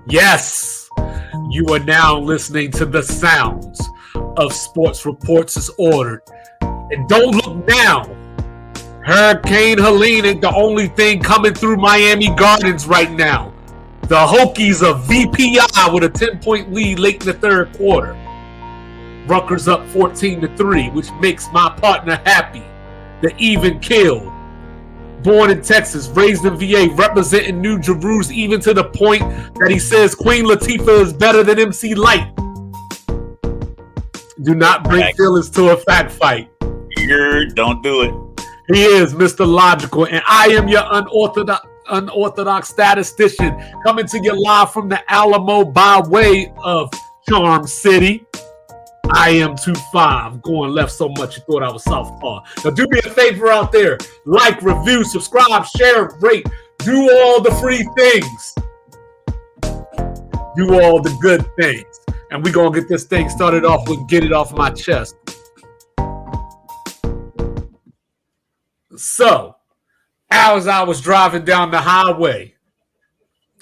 Yes, you are now listening to the sounds of Sports Reports as ordered. And don't look now. Hurricane Helene ain't the only thing coming through Miami Gardens right now. The Hokies are VPI with a 10-point lead late in the third quarter. Rutgers up 14-3, which makes my partner happy. The even kill. Born in Texas, raised in VA, representing New Jerusalem, even to the point that he says Queen Latifah is better than MC Light. Do not bring feelings to a fact fight. Don't do it. He is Mr. Logical, and I am your unorthodox statistician, coming to you live from the Alamo by way of Charm City. I am 2-5, going left so much you thought I was southpaw. Now do me a favor out there. Like, review, subscribe, share, rate. Do all the free things. Do all the good things. And we're going to get this thing started off with Get It Off My Chest. So, as I was driving down the highway,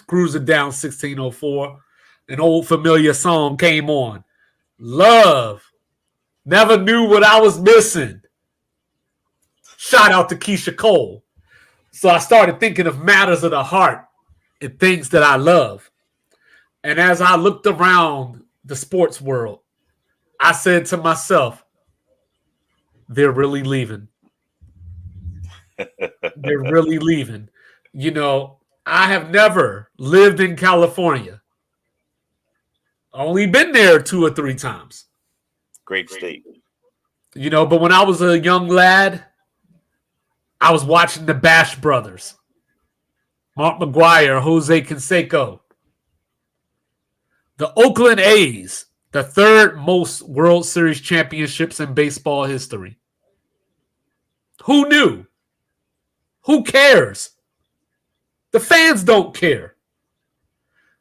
cruising down 1604, an old familiar song came on. Love. Never knew what I was missing. Shout out to Keisha Cole. So I started thinking of matters of the heart and things that I love. And as I looked around the sports world, I said to myself, they're really leaving. They're really leaving. You know, I have never lived in California. Only been there 2 or 3 times. Great state. You know, but when I was a young lad, I was watching the Bash Brothers. Mark McGuire, Jose Canseco. The Oakland A's, the 3rd most World Series championships in baseball history. Who knew? Who cares? The fans don't care.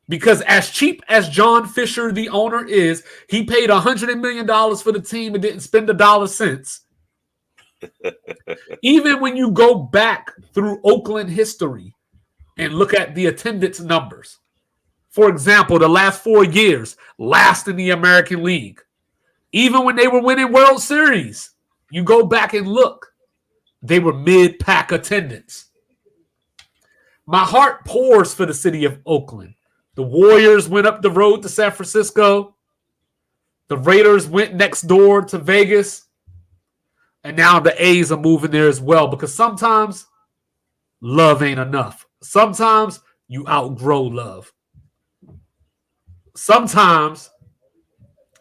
Because as cheap as John Fisher, the owner, is, he paid $100 million for the team and didn't spend $1 cents. Even when you go back through Oakland history and look at the attendance numbers, for example, the last 4 years, last in the American League. Even when they were winning World Series, you go back and look, they were mid-pack attendance. My heart pours for the city of Oakland. The Warriors went up the road to San Francisco. The Raiders went next door to Vegas. And now the A's are moving there as well, because sometimes love ain't enough. Sometimes you outgrow love. Sometimes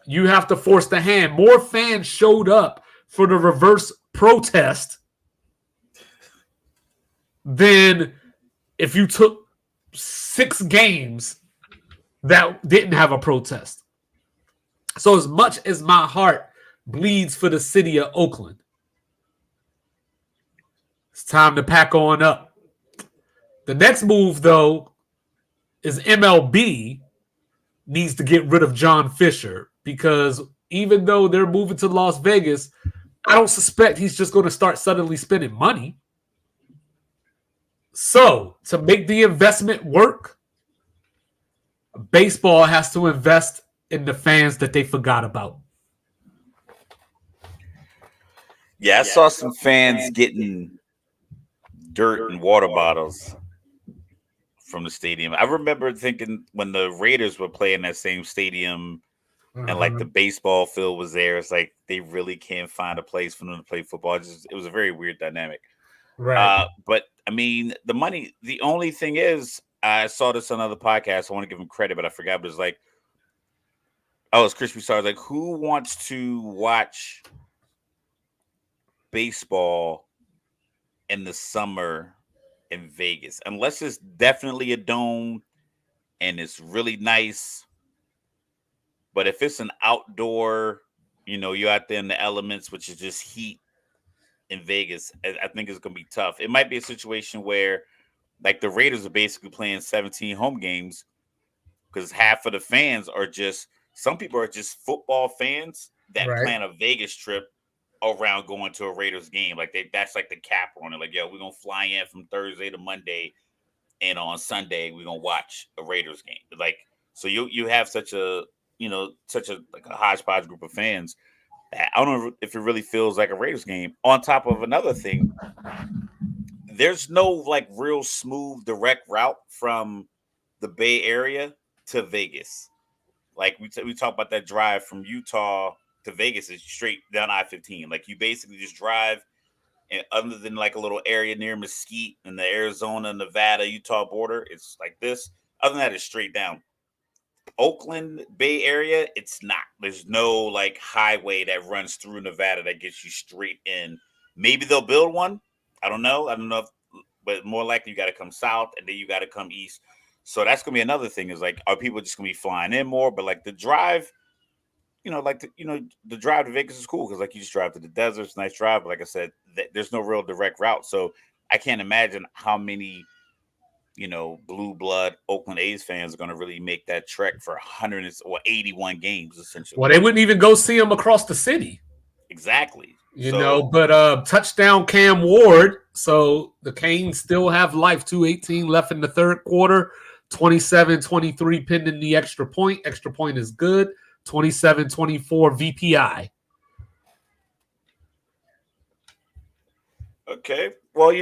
you have to force the hand. More fans showed up for the reverse protest than if you took 6 games that didn't have a protest. So as much as my heart bleeds for the city of Oakland, it's time to pack on up. The next move, though, is MLB needs to get rid of John Fisher, because even though they're moving to Las Vegas, I don't suspect he's just going to start suddenly spending money. So, to make the investment work, baseball has to invest in the fans that they forgot about. Yeah, I saw some fans getting dirt and water bottles from the stadium. I remember thinking when the Raiders were playing that same stadium and like the baseball field was there, it's like they really can't find a place for them to play football. It was a very weird dynamic. Right. But I mean, the money, the only thing is, I saw this on another podcast. I want to give him credit, but I forgot. But it's like, oh, it's Crispy Stars. Like, who wants to watch baseball in the summer in Vegas? Unless it's definitely a dome and it's really nice. But if it's an outdoor, you're out there in the elements, which is just heat in Vegas, I think it's going to be tough. It might be a situation where, like, the Raiders are basically playing 17 home games because half of the fans are just, some people are just football fans that plan a Vegas trip around going to a Raiders game. Like, that's like the cap on it. Like, yo, we're going to fly in from Thursday to Monday and on Sunday we're gonna watch a Raiders game. Like, so you have such a such a like a hodgepodge group of fans that I don't know if it really feels like a Raiders game. On top of another thing, there's no like real smooth direct route from the Bay Area to Vegas. Like we talk about that drive from Utah to Vegas is straight down I-15. Like you basically just drive, and other than like a little area near Mesquite and the Arizona, Nevada, Utah border, it's like this. Other than that, it's straight down. Oakland Bay Area, it's not. There's no like highway that runs through Nevada that gets you straight in. Maybe they'll build one. I don't know. I don't know if, but more likely you got to come south and then you got to come east. So that's gonna be another thing. Is like, are people just gonna be flying in more? But like the drive, the drive to Vegas is cool because like you just drive to the desert. It's a nice drive. But like I said, there's no real direct route. So I can't imagine how many blue blood Oakland A's fans are going to really make that trek for 181 games Well, essentially. they wouldn't even go see him across the city. Exactly. So But touchdown Cam Ward. So the Canes still have life. 2:18 left in the third quarter. 27-23 pending the extra point. Extra point is good. 27-24 VPI. okay, well,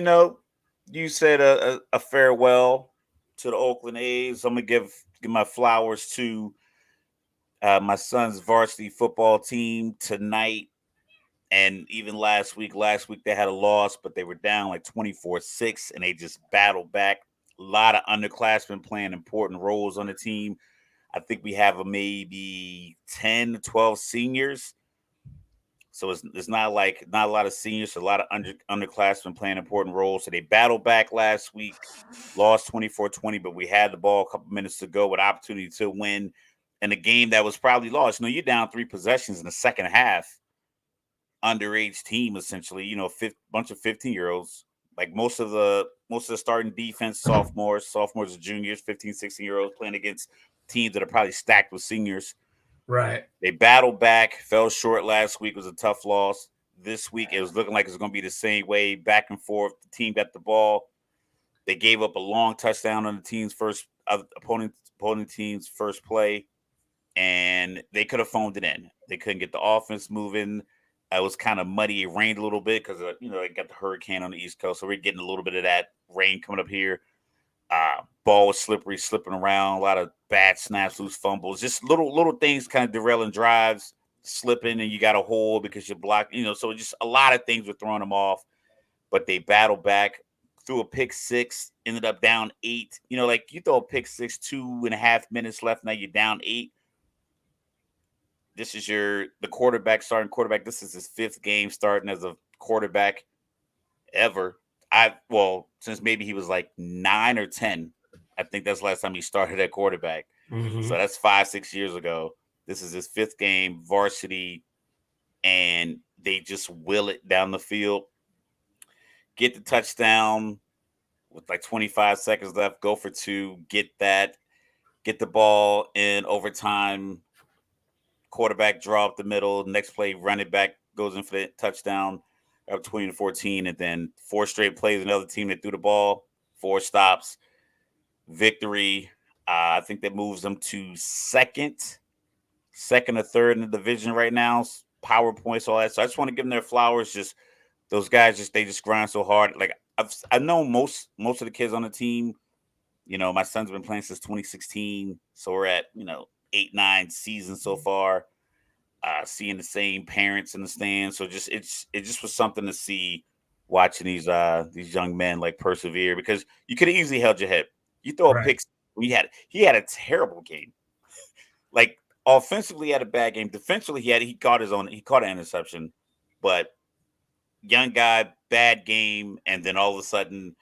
you said a farewell to the Oakland A's. I'm gonna give my flowers to my son's varsity football team tonight. And even last week they had a loss, but they were down like 24-6 and they just battled back. A lot of underclassmen playing important roles on the team. I think we have maybe 10 to 12 seniors. So it's not a lot of seniors, a lot of underclassmen playing important roles. So they battled back last week, lost 24-20, but we had the ball a couple minutes to go with opportunity to win in a game that was probably lost. You're down 3 possessions in the second half. Underage team essentially, bunch of 15-year-olds. Like most of the starting defense, sophomores and juniors, 15, 16-year-olds playing against teams that are probably stacked with seniors. Right. They battled back, fell short last week, was a tough loss. This week it was looking like it was going to be the same way, back and forth. The team got the ball. They gave up a long touchdown on the team's opponent team's first play, and they could have phoned it in. They couldn't get the offense moving. It was kind of muddy. It rained a little bit because they got the hurricane on the East Coast, so we're getting a little bit of that rain coming up here. Ball was slippery, slipping around. A lot of bad snaps, loose fumbles, just little things kind of derailing drives, slipping, and you got a hole because you blocked. So just a lot of things were throwing them off. But they battled back, threw a pick six, ended up down 8. Like you throw a pick six, 2.5 minutes left, now you're down 8. This is the starting quarterback. This is his 5th game starting as a quarterback ever. Since maybe he was like 9 or 10. I think that's the last time he started at quarterback. Mm-hmm. So that's 5-6 years ago. This is his 5th game varsity, and they just will it down the field. Get the touchdown with like 25 seconds left. Go for 2. Get the ball in overtime. Quarterback draw up the middle. Next play, running back goes in for the touchdown, up 20-14, and then 4 straight plays. Another team that threw the ball, 4 stops, victory. I think that moves them to second or third in the division right now. Power points, all that. So I just want to give them their flowers. Just those guys, they just grind so hard. Like I know most of the kids on the team. My son's been playing since 2016, so we're at 8-9 seasons so far. Seeing the same parents in the stands, so it just was something to see, watching these young men like persevere, because you could have easily held your head. You throw a pick. He had a terrible game. Like offensively, he had a bad game. Defensively, he caught an interception, but young guy, bad game, and then all of a sudden,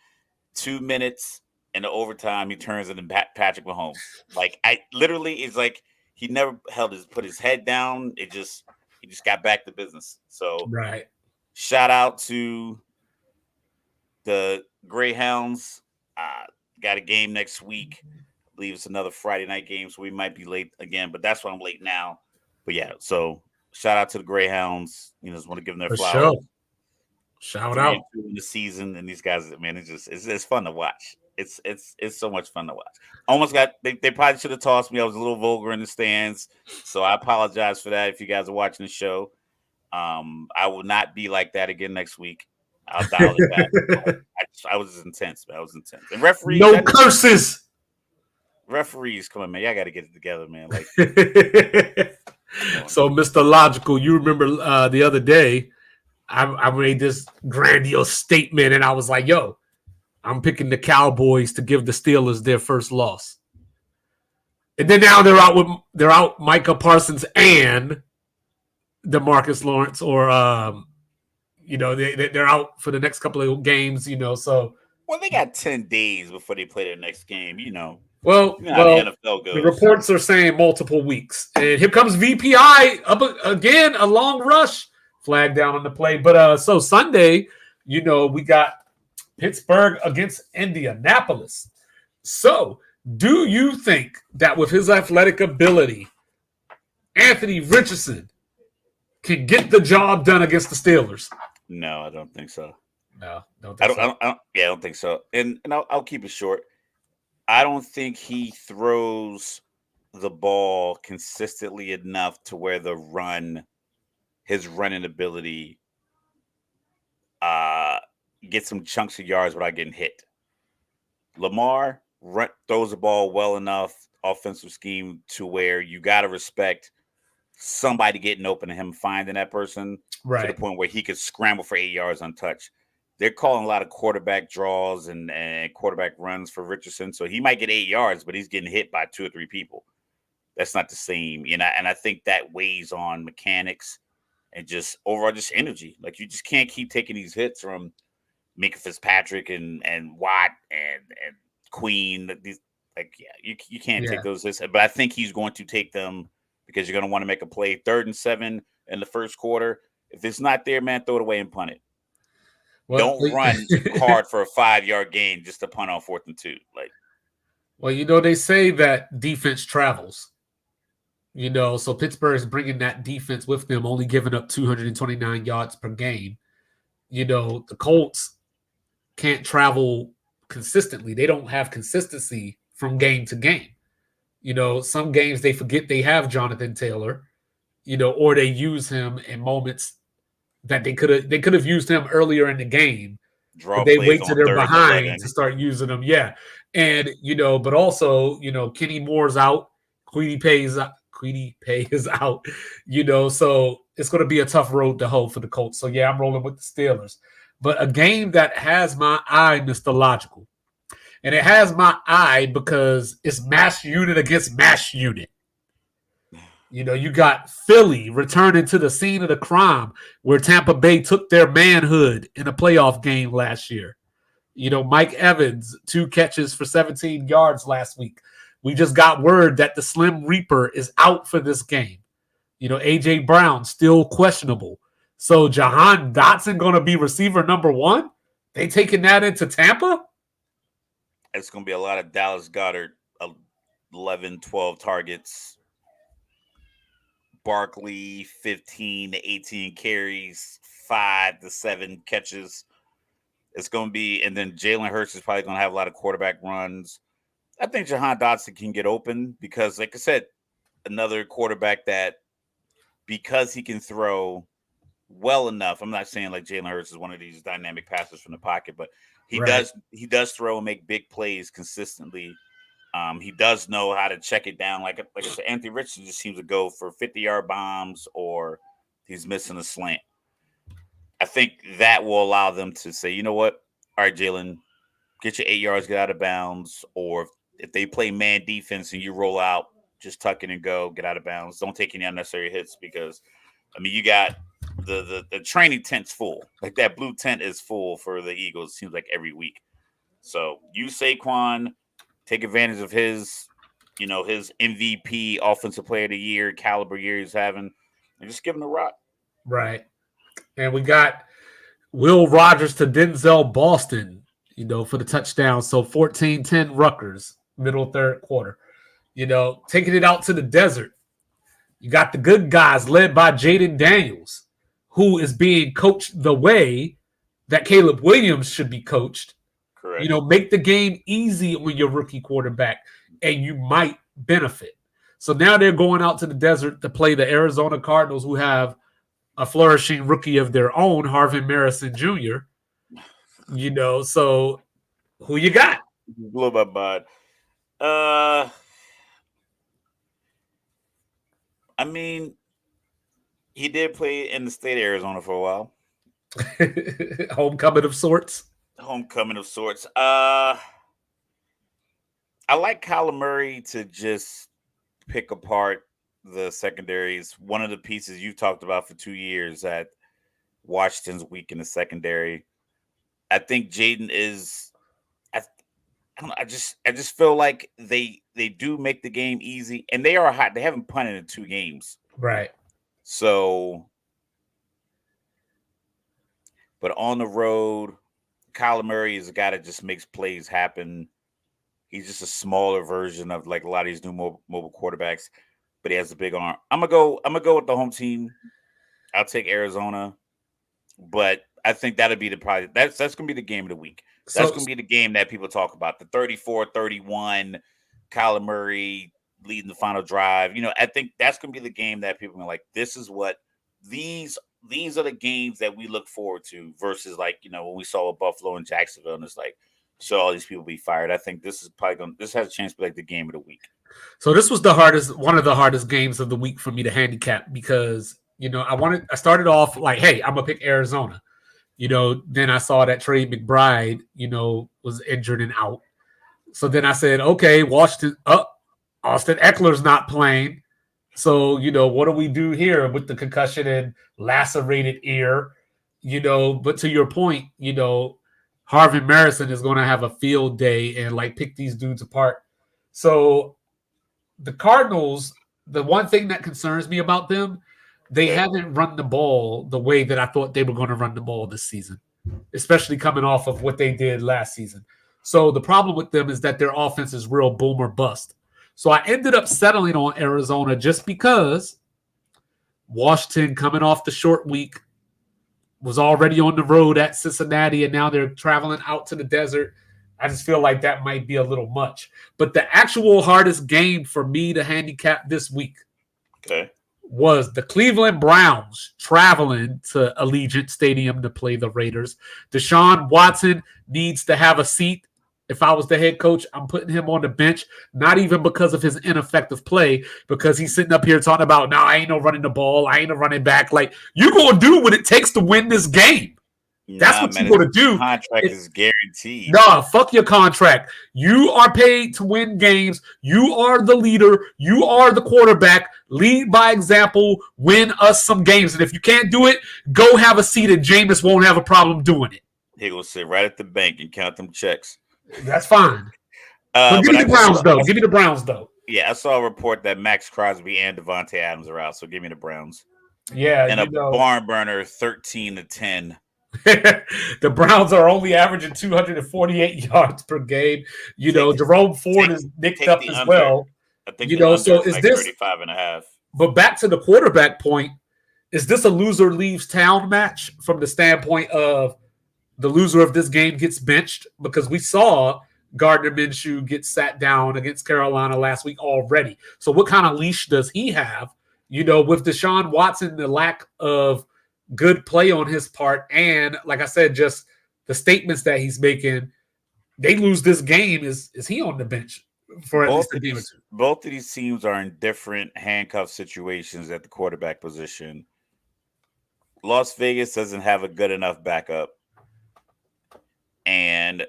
2 minutes in the overtime, he turns into Patrick Mahomes. Like it's like he never put his head down. He just got back to business. So shout out to the Greyhounds. Got a game next week. I believe it's another Friday night game, so we might be late again, but that's why I'm late now. But yeah, so shout out to the Greyhounds. Just want to give them their flowers. Sure. Shout out in the season, and these guys, man, it's fun to watch. It's so much fun to watch. Almost got they probably should have tossed me. I was a little vulgar in the stands, so I apologize for that. If you guys are watching the show, I will not be like that again next week. I'll dial it back. I was intense, man. I was intense. And referees, No curses. Referees, come on, man. Y'all got to get it together, man. Like, so, Mr. Logical, you remember the other day, I made this grandiose statement, and I was like, "Yo, I'm picking the Cowboys to give the Steelers their first loss." And then now they're out Micah Parsons and DeMarcus Lawrence, or they're out for the next couple of games. So well, they got 10 days before they play their next game. Well, you know how the NFL goes. The reports are saying multiple weeks. And here comes VPI up again, a long rush flag down on the play. But so Sunday, we got Pittsburgh against Indianapolis. So do you think that with his athletic ability, Anthony Richardson can get the job done against the Steelers? No, I don't think so. No, I don't think so. And I'll keep it short. I don't think he throws the ball consistently enough to where his running ability gets some chunks of yards without getting hit. Lamar throws the ball well enough, offensive scheme, to where you got to respect somebody getting open to him, finding that person to the point where he could scramble for 8 yards untouched. They're calling a lot of quarterback draws and quarterback runs for Richardson. So he might get 8 yards, but he's getting hit by 2 or 3 people. That's not the same. And I think that weighs on mechanics and just overall just energy. Like, you just can't keep taking these hits from Minka Fitzpatrick and Watt and Queen. You can't take those hits. But I think he's going to take them because you're going to want to make a play. 3rd and 7 in the first quarter. If it's not there, man, throw it away and punt it. Well, don't run hard for a 5-yard gain just to punt on 4th and 2. They say that defense travels. So Pittsburgh is bringing that defense with them, only giving up 229 yards per game. The Colts can't travel consistently. They don't have consistency from game to game. Some games they forget they have Jonathan Taylor, or they use him in moments that they could have used him earlier in the game. But they wait till they're behind to start using them. Yeah. And, but also, Kenny Moore's out. Queenie Pay is out. So it's going to be a tough road to hoe for the Colts. So, yeah, I'm rolling with the Steelers. But a game that has my eye, Mr. Logical. And it has my eye because it's mash unit against mash unit. You got Philly returning to the scene of the crime where Tampa Bay took their manhood in a playoff game last year. Mike Evans, 2 catches for 17 yards last week. We just got word that the Slim Reaper is out for this game. A.J. Brown still questionable. So Jahan Dotson going to be receiver number 1? They taking that into Tampa? It's going to be a lot of Dallas Goedert, 11, 12 targets. Barkley, 15 to 18 carries, 5 to 7 catches. It's going to be, and then Jalen Hurts is probably going to have a lot of quarterback runs. I think Jahan Dotson can get open because, like I said, another quarterback that, because he can throw well enough. I'm not saying like Jalen Hurts is one of these dynamic passers from the pocket, but he does throw and make big plays consistently. He does know how to check it down. Like I said, Anthony Richardson just seems to go for 50-yard bombs or he's missing a slant. I think that will allow them to say, you know what? All right, Jalen, get your 8 yards, get out of bounds. Or if they play man defense and you roll out, just tuck it and go, get out of bounds. Don't take any unnecessary hits because, you got the training tent's full. Like, that blue tent is full for the Eagles, it seems like every week. So you, Saquon, take advantage of his MVP, offensive player of the year, caliber year he's having, and just give him a rock. Right. And we got Will Rogers to Denzel Boston, for the touchdown. So 14-10 Rutgers, middle 3rd quarter. Taking it out to the desert. You got the good guys led by Jaden Daniels, who is being coached the way that Caleb Williams should be coached. Correct. Make the game easy on your rookie quarterback, and you might benefit. So now they're going out to the desert to play the Arizona Cardinals, who have a flourishing rookie of their own, Harvin Marison Jr. So who you got? Blow my mind. Uh, I mean, he did play in the state of Arizona for a while. Homecoming of sorts. Homecoming of sorts. I like Kyler Murray to just pick apart the secondaries. One of the pieces you talked about for 2 years that Washington's weak in the secondary. I think Jaden is. I don't know, I just feel like they do make the game easy, and they are hot. They haven't punted in 2 games, Right. so but on the road, Kyler Murray is a guy that just makes plays happen. He's just a smaller version of like a lot of these new mobile quarterbacks, but he has a big arm. I'm gonna go. I'm gonna go with the home team. I'll take Arizona, but I think that'll be that's gonna be the game of the week. That's So gonna be the game that people talk about. The 34-31, Kyler Murray leading the final drive. I think that's gonna be the game that people are like, this is what these these are the games that we look forward to versus like, when we saw Buffalo and Jacksonville, and it's like, so all these people be fired. I think this has a chance to be like the game of the week. So this was one of the hardest games of the week for me to handicap because I started off like, hey, I'm gonna pick Arizona. Then I saw that Trey McBride, was injured and out. So then I said, okay, Washington, Austin Eckler's not playing. So what do we do here with the concussion and lacerated ear? But to your point, Harvin Marison is going to have a field day and like pick these dudes apart. So the Cardinals, the one thing that concerns me about them, they haven't run the ball the way that I thought they were going to run the ball this season, especially coming off of what they did last season. So the problem with them is that their offense is real boom or bust. So I ended up settling on Arizona just because Washington, coming off the short week, was already on the road at Cincinnati, and now they're traveling out to the desert. I just feel like that might be a little much. But the actual hardest game for me to handicap this week was the Cleveland Browns traveling to Allegiant Stadium to play the Raiders. Deshaun Watson needs to have a seat. If I was the head coach, I'm putting him on the bench, not even because of his ineffective play, because he's sitting up here talking about, no, I ain't no running the ball. I ain't no running back. Like, you're going to do what it takes to win this game. That's what you're going to do. Contract is guaranteed. Nah, fuck your contract. You are paid to win games. You are the leader. You are the quarterback. Lead by example. Win us some games. And if you can't do it, go have a seat, and Jameis won't have a problem doing it. He will sit right at the bank and count them checks. That's fine. But give me the Browns, though. Give me the Browns, though. Yeah, I saw a report that Max Crosby and Devontae Adams are out, so give me the Browns. Yeah, and barn burner 13-10. The Browns are only averaging 248 yards per game. Jerome Ford is nicked up as well. I think so is like this 35.5? But back to the quarterback point, is this a loser leaves town match from the standpoint of the loser of this game gets benched? Because we saw Gardner Minshew get sat down against Carolina last week already. So what kind of leash does he have? With Deshaun Watson, the lack of good play on his part, and like I said, just the statements that he's making, they lose this game. Is he on the bench for at least a game or two? Both of these teams are in different handcuff situations at the quarterback position. Las Vegas doesn't have a good enough backup, and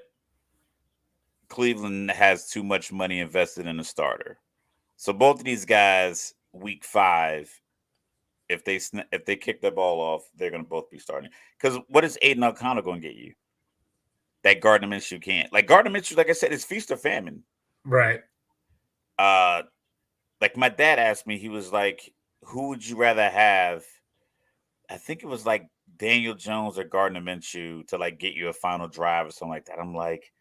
Cleveland has too much money invested in a starter. So both of these guys, week 5, if they kick the ball off, they're going to both be starting. Because what is Aiden O'Connell going to get you that Gardner Minshew can't? Like Gardner Minshew, like I said, is feast or famine. Right. Like my dad asked me, he was like, who would you rather have? I think it was like Daniel Jones or Gardner Minshew to like get you a final drive or something like that. I'm like,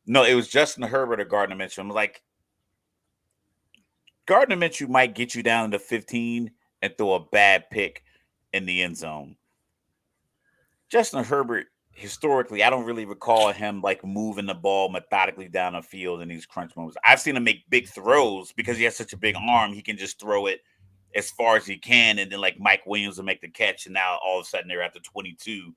no, it was Justin Herbert or Gardner Minshew. I'm like, Gardner Minshew might get you down to 15 and throw a bad pick in the end zone. Justin Herbert historically, I don't really recall him like moving the ball methodically down the field in these crunch moments. I've seen him make big throws because he has such a big arm. He can just throw it as far as he can, and then like Mike Williams will make the catch, and now all of a sudden they're at the 22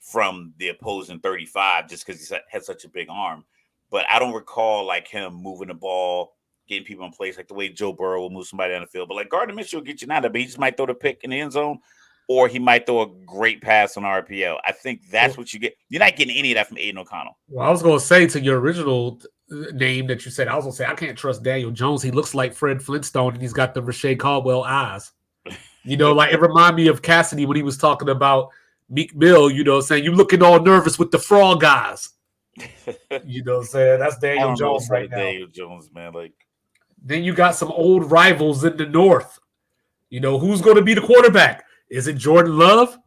from the opposing 35 just because he has such a big arm. But I don't recall like him moving the ball, getting people in place like the way Joe Burrow will move somebody down the field. But like Gardner Minshew will get you now, but he just might throw the pick in the end zone, or he might throw a great pass on RPO. I think that's what you get. You're not getting any of that from Aiden O'Connell. Well, I was going to say to your original name that you said, I was going to say, I can't trust Daniel Jones. He looks like Fred Flintstone, and he's got the Rashay Caldwell eyes. You know, like it reminded me of Cassidy when he was talking about Meek Mill, you know, saying, you looking all nervous with the frog eyes. You know what I'm saying? That's Daniel Jones right now. Daniel Jones, man. Like, then you got some old rivals in the North. You know, who's going to be the quarterback? Is it Jordan Love?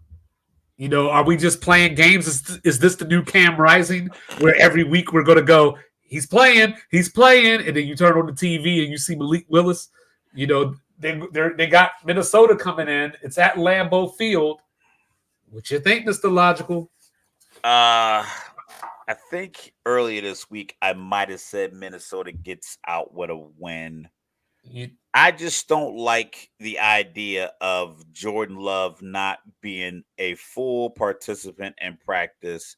You know, are we just playing games? Is this the new Cam Rising where every week we're going to go, he's playing, and then you turn on the TV and you see Malik Willis. You know, they got Minnesota coming in. It's at Lambeau Field. What you think, Mr. Logical? I think earlier this week I might have said Minnesota gets out with a win. I just don't like the idea of Jordan Love not being a full participant in practice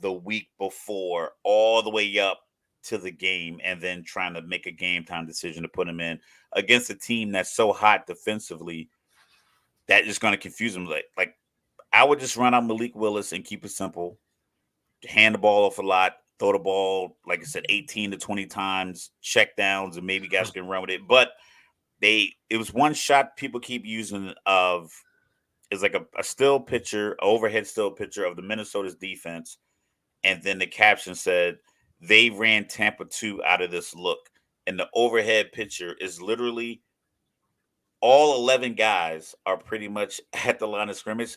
the week before, all the way up to the game, and then trying to make a game time decision to put him in against a team that's so hot defensively that is going to confuse him. Like I would just run out Malik Willis and keep it simple, hand the ball off a lot, throw the ball, like I said, 18 to 20 times, check downs, and maybe guys can run with it. But it was one shot people keep using of is like a still picture, overhead still picture of the Minnesota's defense. And then the caption said, they ran Tampa 2 out of this look. And the overhead picture is literally all 11 guys are pretty much at the line of scrimmage.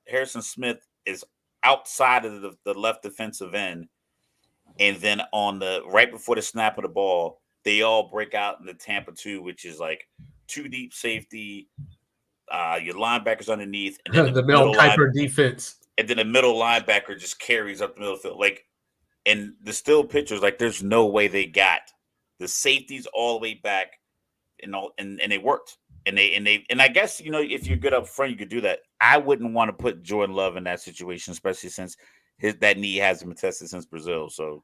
Harrison Smith is outside of the left defensive end. And then on the right before the snap of the ball, they all break out in the Tampa 2, which is like 2 deep safety, your linebackers underneath, and then the Mel Kiper defense. And then the middle linebacker just carries up the middle of the field. Like, and the still pictures, like there's no way they got the safeties all the way back, and it worked. And I guess, you know, if you're good up front, you could do that. I wouldn't want to put Jordan Love in that situation, especially since that knee hasn't been tested since Brazil. So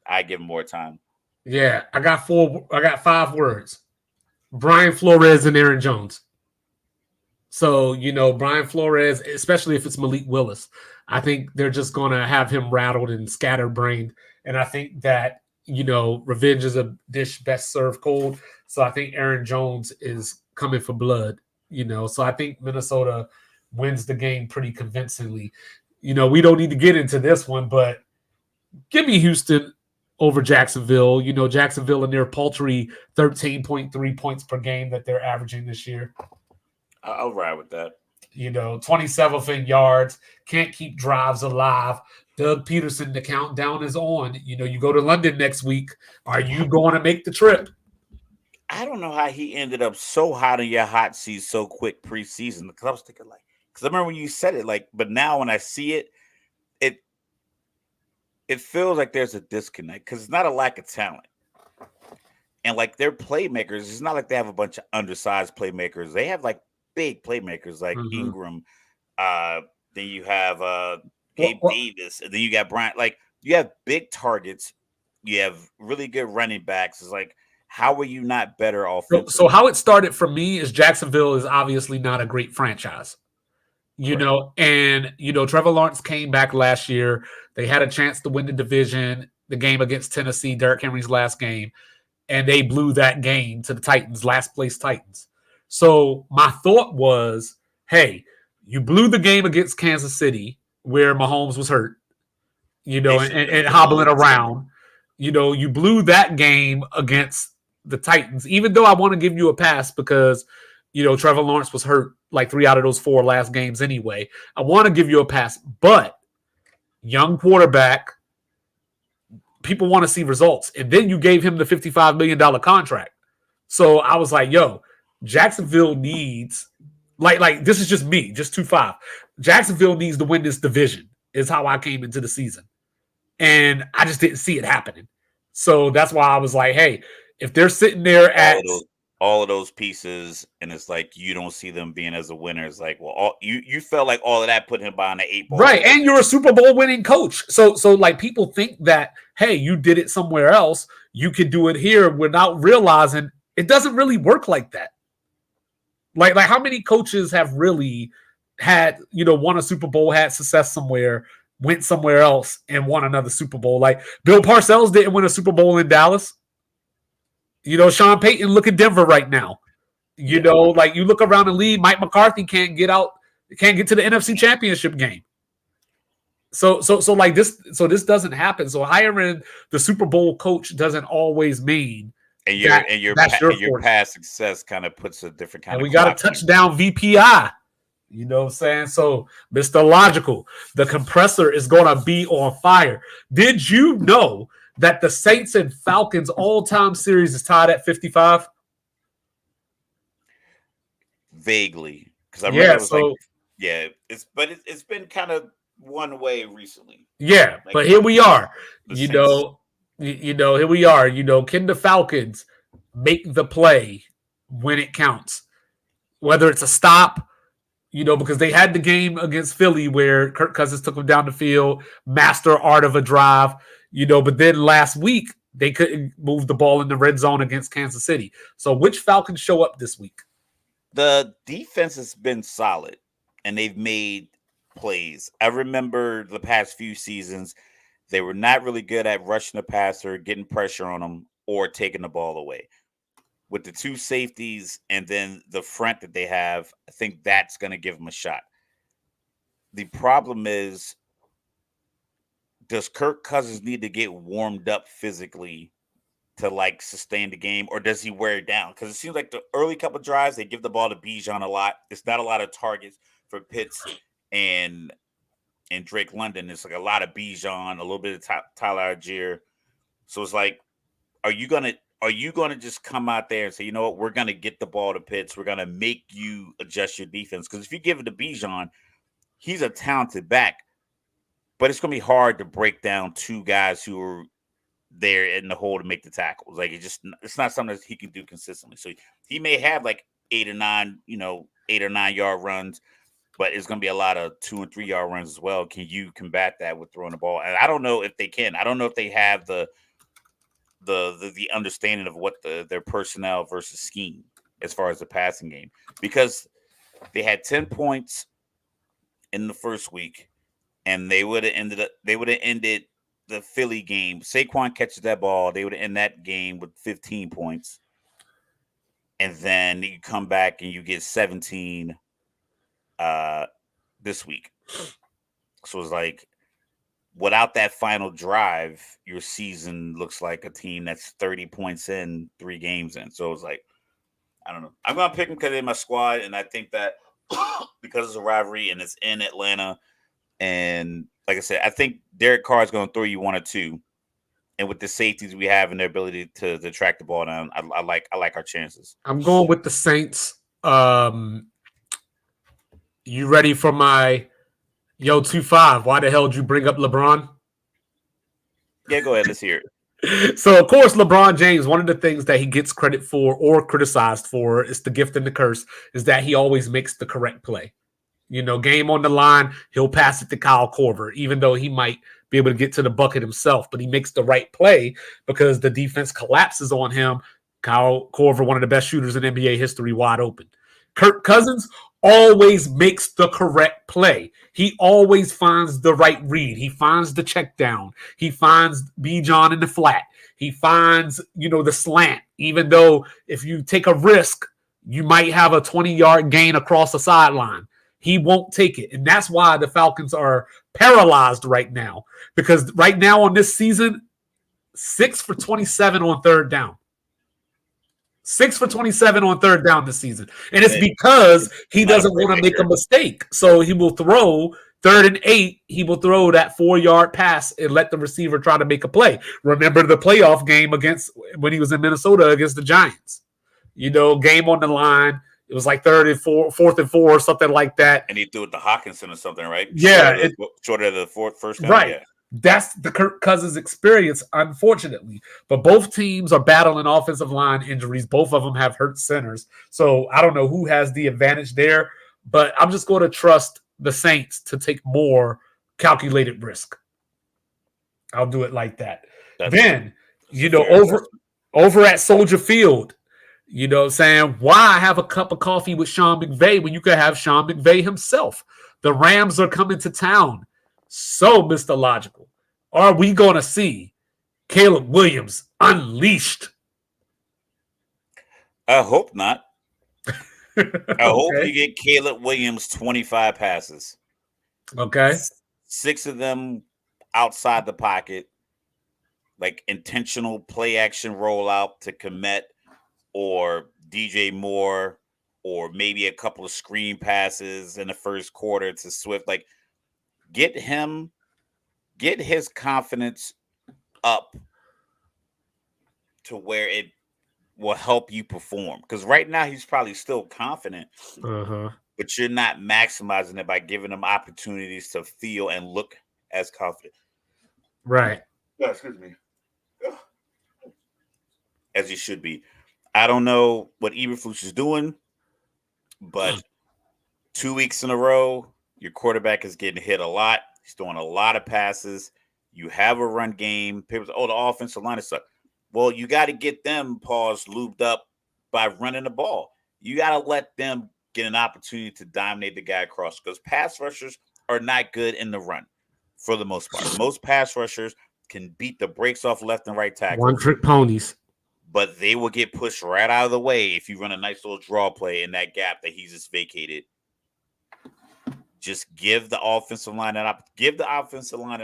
I give him more time. Yeah, I got 5 words. Brian Flores and Aaron Jones. So, you know, Brian Flores, especially if it's Malik Willis, I think they're just going to have him rattled and scatterbrained. And I think that, you know, revenge is a dish best served cold. So I think Aaron Jones is coming for blood, you know. So I think Minnesota wins the game pretty convincingly. You know, we don't need to get into this one, but give me Houston over Jacksonville. You know, Jacksonville and their paltry 13.3 points per game that they're averaging this year. I'll ride with that. You know, 27th in yards, can't keep drives alive. Doug Peterson, the countdown is on. You know, you go to London next week. Are you going to make the trip? I don't know how he ended up so hot in your hot seat so quick preseason. Because I was thinking, like, because I remember when you said it, like, but now when I see it, it feels like there's a disconnect because it's not a lack of talent. And like their playmakers, it's not like they have a bunch of undersized playmakers. They have like big playmakers like Ingram. Then you have Gabe Davis. And then you got Bryant. Like you have big targets. You have really good running backs. It's like, how are you not better offensively? So how it started for me is Jacksonville is obviously not a great franchise. You know, and, you know, Trevor Lawrence came back last year. They had a chance to win the division, the game against Tennessee, Derrick Henry's last game, and they blew that game to the Titans, last place Titans. So my thought was, hey, you blew the game against Kansas City where Mahomes was hurt, you know, and hobbling around. You know, you blew that game against the Titans, even though I want to give you a pass because, you know, Trevor Lawrence was hurt like 3 out of those 4 last games anyway. I want to give you a pass, but young quarterback, people want to see results. And then you gave him the $55 million contract. So I was like, yo, Jacksonville needs, like this is just me, just 2-5. Jacksonville needs to win this division. is how I came into the season. And I just didn't see it happening. So that's why I was like, hey, if they're sitting there at all of those pieces, and it's like you don't see them being as a winner. It's like, well, you felt like all of that put him behind the 8 ball, right? And you're a Super Bowl winning coach, so like people think that hey, you did it somewhere else, you could do it here without realizing it doesn't really work like that. Like how many coaches have really had won a Super Bowl, had success somewhere, went somewhere else, and won another Super Bowl? Like Bill Parcells didn't win a Super Bowl in Dallas. Sean Payton, look at Denver right now. Like you look around the league, Mike McCarthy can't get to the NFC Championship game. So like this, this doesn't happen. So hiring the Super Bowl coach doesn't always mean your past success kind of puts a different kind and of. We got a touchdown VPI. You know what I'm saying? So, Mr. Logical, the compressor is going to be on fire. Did you know that the Saints and Falcons all-time series is tied at 55? Vaguely, because I remember it was it's been kind of one way recently. Yeah, like, but here we are. Here we are. Can the Falcons make the play when it counts? Whether it's a stop, because they had the game against Philly where Kirk Cousins took them down the field, master art of a drive. But then last week they couldn't move the ball in the red zone against Kansas City. So which Falcons show up this week? The defense has been solid, and they've made plays. I remember the past few seasons, they were not really good at rushing the passer, getting pressure on them, or taking the ball away. With the two safeties and then the front that they have, I think that's going to give them a shot. The problem is, does Kirk Cousins need to get warmed up physically to like sustain the game, or does he wear it down? Because it seems like the early couple of drives, they give the ball to Bijan a lot. It's not a lot of targets for Pitts and Drake London. It's like a lot of Bijan, a little bit of Tyler Algier. So it's like, are you gonna just come out there and say, you know what, we're gonna get the ball to Pitts, we're gonna make you adjust your defense? Because if you give it to Bijan, he's a talented back, but it's gonna be hard to break down two guys who are there in the hole to make the tackles. Like it's not something that he can do consistently. So he may have like 8 or 9 yard runs, but it's going to be a lot of 2 and 3 yard runs as well. Can you combat that with throwing the ball? And I don't know if they can. I don't know if they have the understanding of what their personnel versus scheme as far as the passing game, because they had 10 points in the first week, and they would have ended the Philly game. Saquon catches that ball, they would have ended that game with 15 points. And then you come back and you get 17 this week. So it's like, without that final drive, your season looks like a team that's 30 points in, 3 games in. So it's like, I don't know. I'm going to pick them because they're my squad, and I think that because it's a rivalry and it's in Atlanta, and like I said, I think Derek Carr is going to throw you 1 or 2. And with the safeties we have and their ability to track the ball down, I like our chances. I'm going with the Saints. You ready for my 2-5? Why the hell did you bring up LeBron? Yeah, go ahead. Let's hear it. So, of course, LeBron James, one of the things that he gets credit for or criticized for, is the gift and the curse, is that he always makes the correct play. Game on the line, he'll pass it to Kyle Korver, even though he might be able to get to the bucket himself, but he makes the right play because the defense collapses on him. Kyle Korver, one of the best shooters in NBA history, wide open. Kirk Cousins always makes the correct play. He always finds the right read. He finds the check down. He finds Bijan in the flat. He finds, the slant, even though if you take a risk, you might have a 20-yard gain across the sideline. He won't take it. And that's why the Falcons are paralyzed right now. Because right now on this season, 6 for 27 on third down. 6 for 27 on third down this season. And it's because he doesn't want to make a mistake. So he will throw 3rd and 8. He will throw that 4-yard pass and let the receiver try to make a play. Remember the playoff game when he was in Minnesota against the Giants. Game on the line. It was like 4th and 4 or something like that. And he threw it to Hawkinson or something, right? Yeah, Short of the first down. right. Yeah. That's the Kirk Cousins experience, unfortunately. But both teams are battling offensive line injuries. Both of them have hurt centers. So I don't know who has the advantage there, but I'm just going to trust the Saints to take more calculated risk. I'll do it like that. That's Then, a fair assessment. over at Soldier Field, you know what I'm saying? Why have a cup of coffee with Sean McVay when you could have Sean McVay himself? The Rams are coming to town. So, Mr. Logical, are we going to see Caleb Williams unleashed? I hope not. I hope Okay. you get Caleb Williams 25 passes. Okay. 6 of them outside the pocket, like intentional play action rollout to Komet or DJ Moore, or maybe a couple of screen passes in the first quarter to Swift. Like, get his confidence up to where it will help you perform. Because right now he's probably still confident, but you're not maximizing it by giving him opportunities to feel and look as confident. Right. Oh, excuse me. As he should be. I don't know what Eberflus is doing, but 2 weeks in a row, your quarterback is getting hit a lot. He's throwing a lot of passes. You have a run game. People say, the offensive line is suck. Well, you got to get them lubed up by running the ball. You got to let them get an opportunity to dominate the guy across, because pass rushers are not good in the run for the most part. Most pass rushers can beat the brakes off left and right tackle. One-trick ponies. But they will get pushed right out of the way if you run a nice little draw play in that gap that he's just vacated. Just give the offensive line an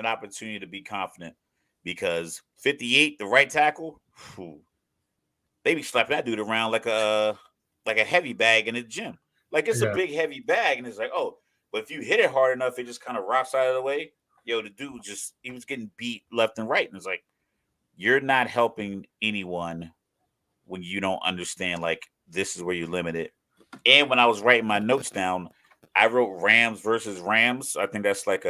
opportunity to be confident, because 58, the right tackle, they be slapping that dude around like a heavy bag in the gym. Like, it's a big heavy bag, and it's like, but if you hit it hard enough, it just kind of rocks out of the way. Yo, the dude he was getting beat left and right, and it's like, you're not helping anyone when you don't understand, like, this is where you're limited. And when I was writing my notes down, I wrote Rams versus Rams. I think that's I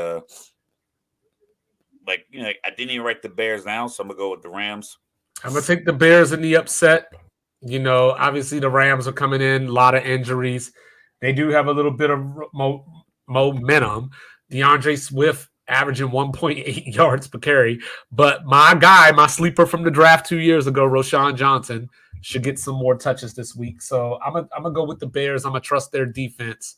didn't even write the Bears down, so I'm going to go with the Rams. I'm going to take the Bears in the upset. You know, obviously the Rams are coming in, a lot of injuries. They do have a little bit of momentum. DeAndre Swift averaging 1.8 yards per carry. But my guy, my sleeper from the draft 2 years ago, Roschon Johnson, should get some more touches this week. So I'm gonna go with the Bears. I'm gonna trust their defense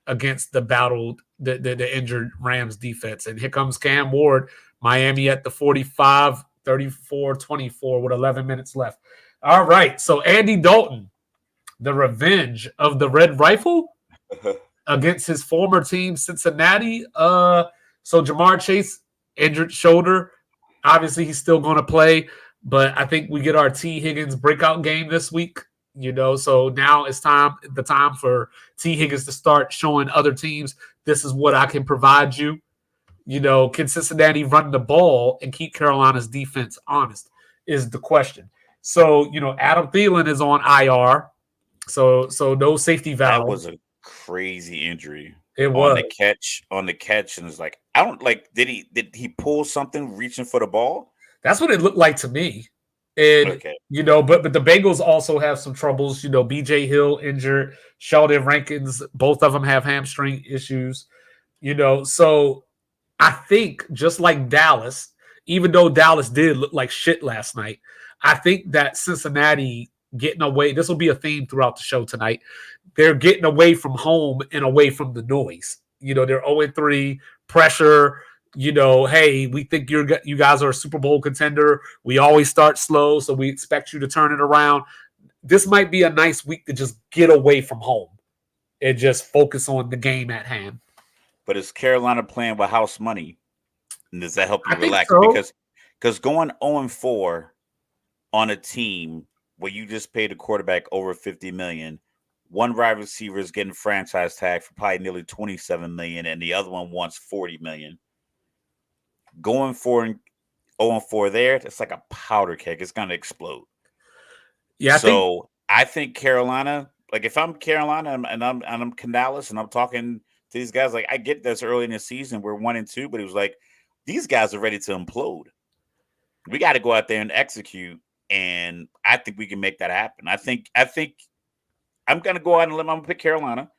against the injured Rams defense. And here comes Cam Ward, Miami at the 45, 34-24 with 11 minutes left. All right, so Andy Dalton, the revenge of the Red Rifle against his former team, Cincinnati. So Jamar Chase, injured shoulder. Obviously, he's still going to play, but I think we get our T. Higgins breakout game this week. You know, so now it's the time for T. Higgins to start showing other teams, this is what I can provide you. You know, can Cincinnati run the ball and keep Carolina's defense honest is the question. So, you know, Adam Thielen is on IR. So no safety valve. That was a crazy injury. It was on the catch, and it's like, I don't like. Did he pull something reaching for the ball? That's what it looked like to me. And you know, but the Bengals also have some troubles. You know, BJ Hill injured, Sheldon Rankins, both of them have hamstring issues. You know, so I think just like Dallas, even though Dallas did look like shit last night, I think that Cincinnati getting away, this will be a theme throughout the show tonight. They're getting away from home and away from the noise. You know, they're 0-3, pressure. You know, hey, we think you guys are a Super Bowl contender. We always start slow, so we expect you to turn it around. This might be a nice week to just get away from home and just focus on the game at hand. But is Carolina playing with house money? And does that help you relax? So. Because going 0-4 on a team where you just paid a quarterback over $50 million, one wide receiver is getting franchise tag for probably nearly $27 million, and the other one wants $40 million. Going 0-4 there, it's like a powder keg. It's going to explode. Yeah. I think Carolina, Like if I'm Carolina and I'm Canales and I'm talking to these guys, like I get this early in the season we're 1-2, but it was like these guys are ready to implode. We got to go out there and execute, and I think we can make that happen. I think I'm gonna go out and I'm gonna pick Carolina.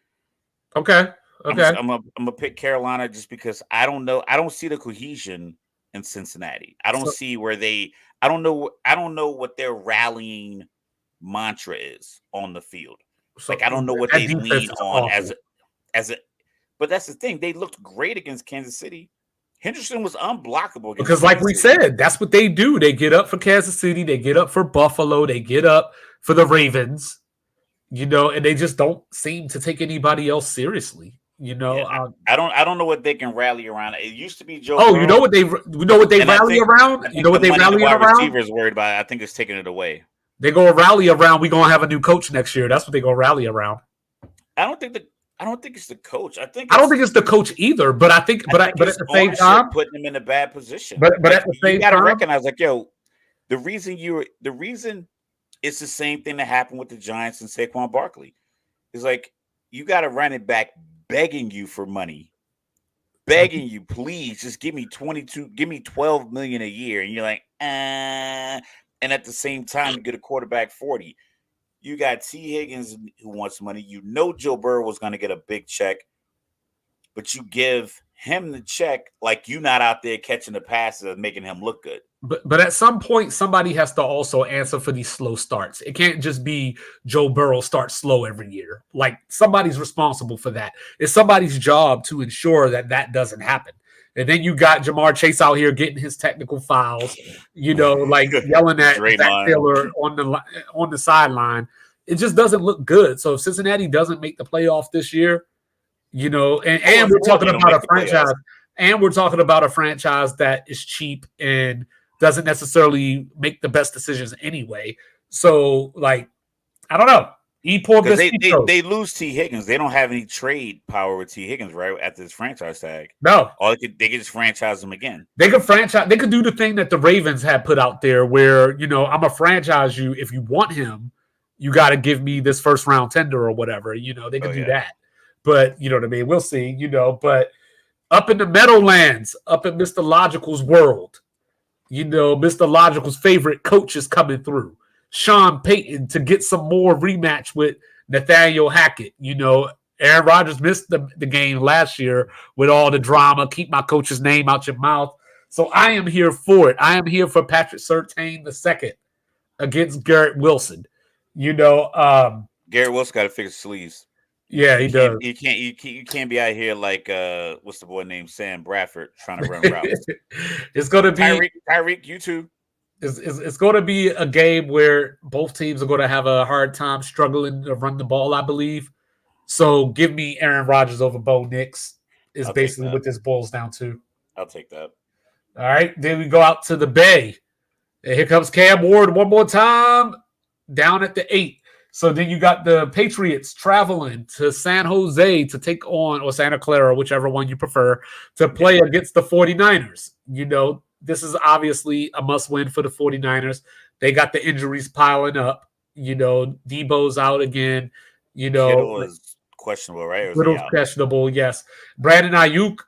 Okay. Okay. I'm gonna pick Carolina just because I don't know. I don't see the cohesion in Cincinnati. I don't So, see where they. I don't know. I don't know what their rallying mantra is on the field. so Like I don't know what that they defense lean is on awful. as a. But that's the thing. They looked great against Kansas City. Henderson was unblockable against Because, like Kansas we City. said, that's what they do. They get up for Kansas City. They get up for Buffalo. They get up for the Ravens. And they just don't seem to take anybody else seriously. Yeah, I don't know what they can rally around. It used to be Joe Oh, you know Burrow, what they and I rally think around? I You know think the what they money the rallying wide around? receiver is worried about. I think it's taking it away. They gonna rally around. We gonna have a new coach next year. That's what they gonna rally around. I don't think the I don't think it's the coach. I think I don't it's think it's the coach either. But I think, I think but at it's the same ownership time, putting them in a bad position. but Like at the you same got to time, recognize, like, yo, the reason it's the same thing that happened with the Giants and Saquon Barkley. It's like you got a running back begging you for money, begging you, please just give me 22, give me 12 million a year, and you're like, and at the same time you get a quarterback 40. You got T. Higgins who wants money. You know Joe Burrow was going to get a big check, but you give him the check like you not out there catching the passes and making him look good. but at some point, somebody has to also answer for these slow starts. It can't just be Joe Burrow start slow every year. Like somebody's responsible for that. It's somebody's job to ensure that that doesn't happen. And then you got Jamar Chase out here getting his technical fouls, like yelling at Zach Draymond. Taylor on the sideline. It just doesn't look good. So if Cincinnati doesn't make the playoff this year, and we're Or talking they don't about make a the playoffs. franchise, and we're talking about a franchise that is cheap and doesn't necessarily make the best decisions anyway. So, like, I don't know. E por Because they, they besito. they lose T. Higgins. They don't have any trade power with T. Higgins, right? After this franchise tag. No, Or they could just franchise him again. they could franchise. They could do the thing that the Ravens had put out there, where I'm a franchise you. If you want him, you got to give me this first round tender or whatever. They Oh could do yeah. that. But you know what I mean. We'll see. But up in the Meadowlands, up in Mr. Logical's world, Mr. Logical's favorite coach is coming through. Sean Payton to get some more rematch with Nathaniel Hackett. Aaron Rodgers missed the game last year with all the drama. Keep my coach's name out your mouth. So I am here for it. I am here for Patrick Surtain II against Garrett Wilson. You know, um, Garrett Wilson got to fix his sleeves. yeah, You he can't does. you can't be out here like what's the boy named Sam Bradford trying to run routes. It's gonna be Tyreek, you too. it's going to be a game where both teams are going to have a hard time struggling to run the ball, I believe. So give me Aaron Rodgers over Bo Nix is I'll take basically that. what this boils down to. I'll take that. All right, then we go out to the Bay. And here comes Cam Ward one more time down at the 8. So then you got the Patriots traveling to San Jose to take on, or Santa Clara, whichever one you prefer, to play against the 49ers. This is obviously a must win for the 49ers. They got the injuries piling up. Debo's out again. Kittle is questionable, right? Or is he Little's out? questionable, yes. Brandon Ayuk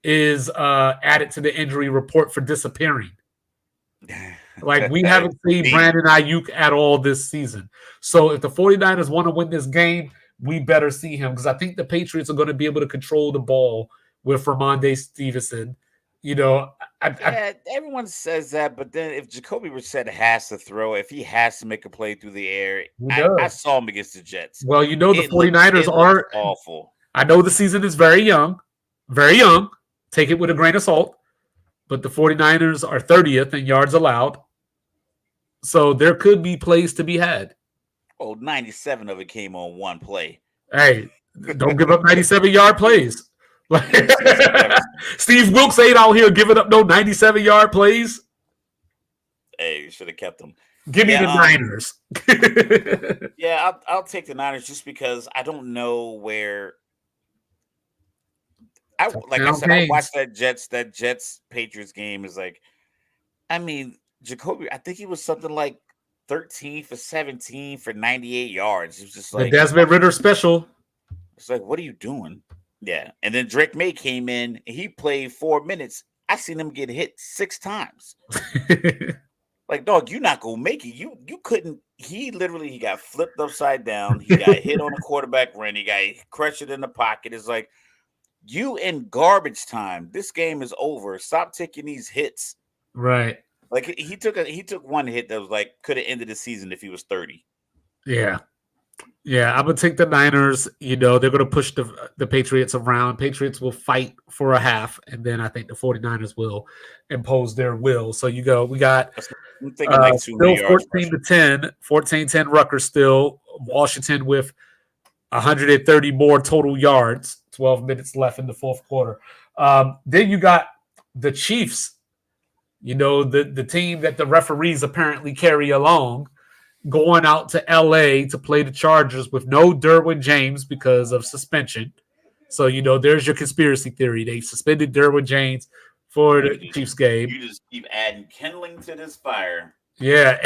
is added to the injury report for disappearing. Like, we haven't seen Indeed. Brandon Ayuk at all this season. So if the 49ers want to win this game, we better see him, because I think the Patriots are going to be able to control the ball with Ramondre Stevenson. Yeah, everyone says that, but then if Jacoby Brissett has to throw, if he has to make a play through the air, He I does. saw him against the Jets. Well, the It looked 49ers are awful. I know the season is very young, very young. Take it with a grain of salt. But the 49ers are 30th in yards allowed. So there could be plays to be had. Oh, 97 of it came on one play. Hey, don't give up 97-yard plays. It's embarrassing. Steve Wilkes ain't out here giving up no 97-yard plays. Hey, you should have kept them. Give me Yeah, the Niners. Yeah, I'll take the Niners just because I don't know where. Like I said, I watched that Jets Patriots game. Is like, I mean, Jacoby. I think he was something like 13 for 17 for 98 yards. It was just The like, Desmond Ritter special. it's like, what are you doing? Yeah. And then Drake May came in and he played 4 minutes. I seen him get hit 6 times. Like, dog, you not gonna make it. You couldn't. He got flipped upside down. He got hit on a quarterback run. He got crushed in the pocket. It's like, you in garbage time. This game is over. Stop taking these hits. Right. Like he took one hit that was like could have ended the season if he was 30. Yeah. Yeah, I'm gonna take the Niners. They're gonna push the Patriots around. Patriots will fight for a half, and then I think the 49ers will impose their will. So we got I'm thinking like 200 still yards 14 rushing. to 10, 14-10 Rutgers still. Washington with 130 more total yards. 12 minutes left in the fourth quarter. Then you got the Chiefs. The team that the referees apparently carry along, going out to LA to play the Chargers with no Derwin James because of suspension. So, there's your conspiracy theory. They suspended Derwin James for the Chiefs game. You just keep adding kindling to this fire. Yeah,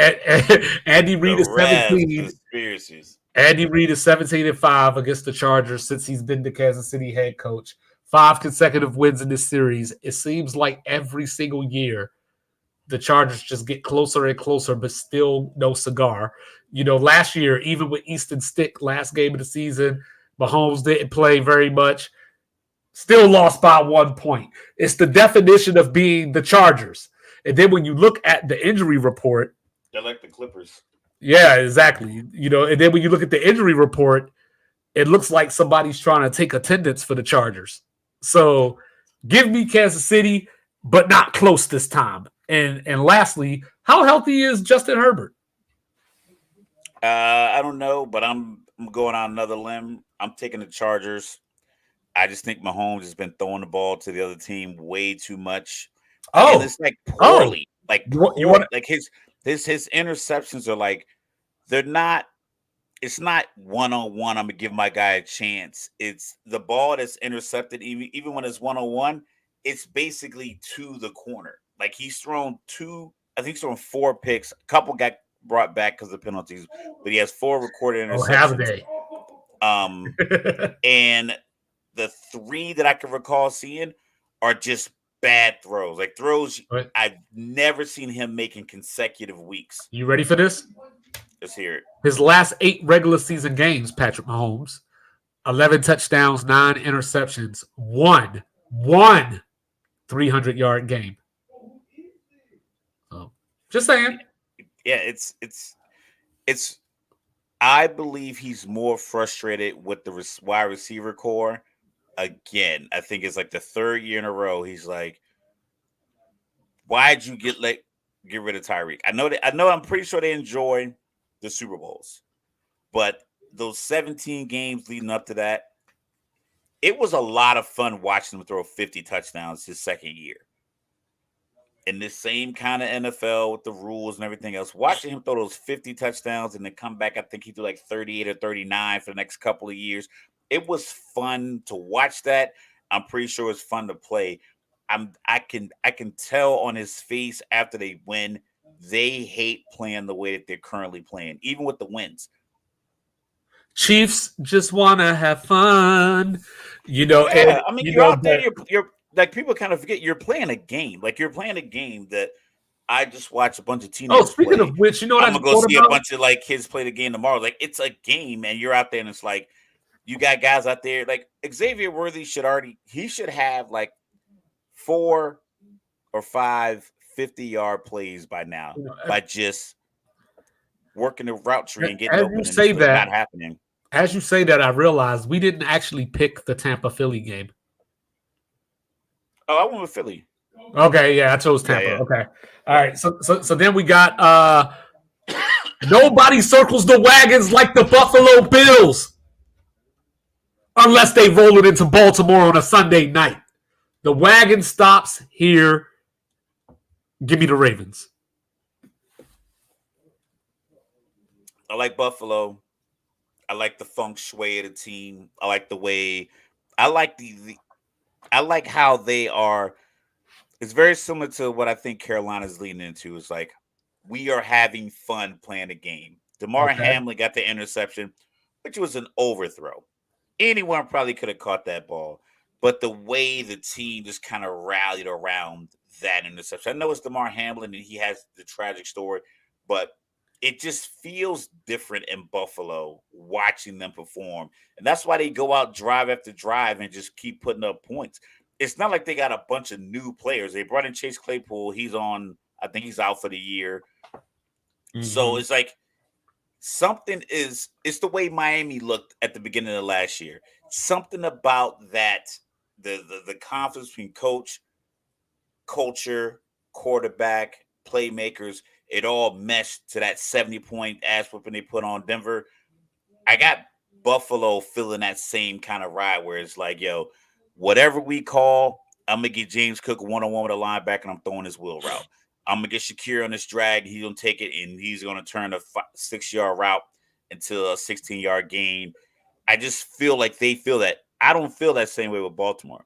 Andy Reid The is Raz 17. conspiracies. Andy Reid is 17-5 against the Chargers since he's been the Kansas City head coach. 5 consecutive wins in this series. It seems like every single year the Chargers just get closer and closer, but still no cigar. Last year, even with Easton Stick, last game of the season, Mahomes didn't play very much. Still lost by 1 point. It's the definition of being the Chargers. And then when you look at the injury report, they're like the Clippers. Yeah, exactly. And then when you look at the injury report, it looks like somebody's trying to take attendance for the Chargers. So give me Kansas City, but not close this time. And lastly, how healthy is Justin Herbert? I don't know, but I'm going on another limb. I'm taking the Chargers. I just think Mahomes has been throwing the ball to the other team way too much. And it's like poorly. Like his interceptions are like, they're not, it's not one-on-one. I'm gonna give my guy a chance. It's the ball that's intercepted, even when it's one-on-one, it's basically to the corner. Like he's thrown I think he's thrown 4 picks. A couple got brought back because of penalties, but he has 4 recorded interceptions. And the 3 that I can recall seeing are just bad throws. Like throws I've never seen him make in consecutive weeks. You ready for this? Let's hear it. His last 8 regular season games, Patrick Mahomes, 11 touchdowns, 9 interceptions, one 300-yard game. So, just saying. Yeah, it's. I believe he's more frustrated with the wide receiver core. Again, I think it's like the 3rd year in a row. He's like, "Why'd you get rid of Tyreek?" I'm pretty sure they enjoy the Super Bowls, but those 17 games leading up to that, it was a lot of fun watching him throw 50 touchdowns his 2nd year. In this same kind of NFL with the rules and everything else, watching him throw those 50 touchdowns and then come back, I think he threw like 38 or 39 for the next couple of years. It was fun to watch that. I'm pretty sure it's fun to play. I can tell on his face after they win, they hate playing the way that they're currently playing, even with the wins. Chiefs just want to have fun, Yeah, I mean, you're out there. You're like, people kind of forget you're playing a game. Like you're playing a game that I just watched a bunch of teenagers. Speaking of which, I'm gonna go see a bunch of like kids play the game tomorrow. Like it's a game, and you're out there, and it's like you got guys out there. Like Xavier Worthy should have like 4 or 5 50-yard plays by now by just working the route tree and getting open. And not happening. As you say that, I realized we didn't actually pick the Tampa Philly game. Oh, I went with Philly. Okay, yeah, I chose Tampa. Yeah. Okay. All right. So then we got nobody circles the wagons like the Buffalo Bills. Unless they roll it into Baltimore on a Sunday night. The wagon stops here. Give me the Ravens. I like Buffalo. I like the feng shui of the team. I like the way. I like I like how they are. It's very similar to what I think Carolina's leading into. It's like we are having fun playing the game. DeMar Okay. Hamlin got the interception, which was an overthrow. Anyone probably could have caught that ball. But the way the team just kind of rallied around that interception. I know it's DeMar Hamlin and he has the tragic story, but it just feels different in Buffalo watching them perform. And that's why they go out drive after drive and just keep putting up points. It's not like they got a bunch of new players. They brought in Chase Claypool. I think he's out for the year. So it's like it's the way Miami looked at the beginning of last year. Something about that, the confidence between coach, culture, quarterback, playmakers, it all meshed to that 70-point ass whooping they put on Denver. I got Buffalo feeling that same kind of ride where it's like, yo, whatever we call, I'm gonna get James Cook one-on-one with a linebacker and I'm throwing his wheel route. I'm gonna get Shakir on this drag. He's gonna take it and he's gonna turn a 6-yard route into a 16-yard gain. I just feel like they feel that. I don't feel that same way with Baltimore.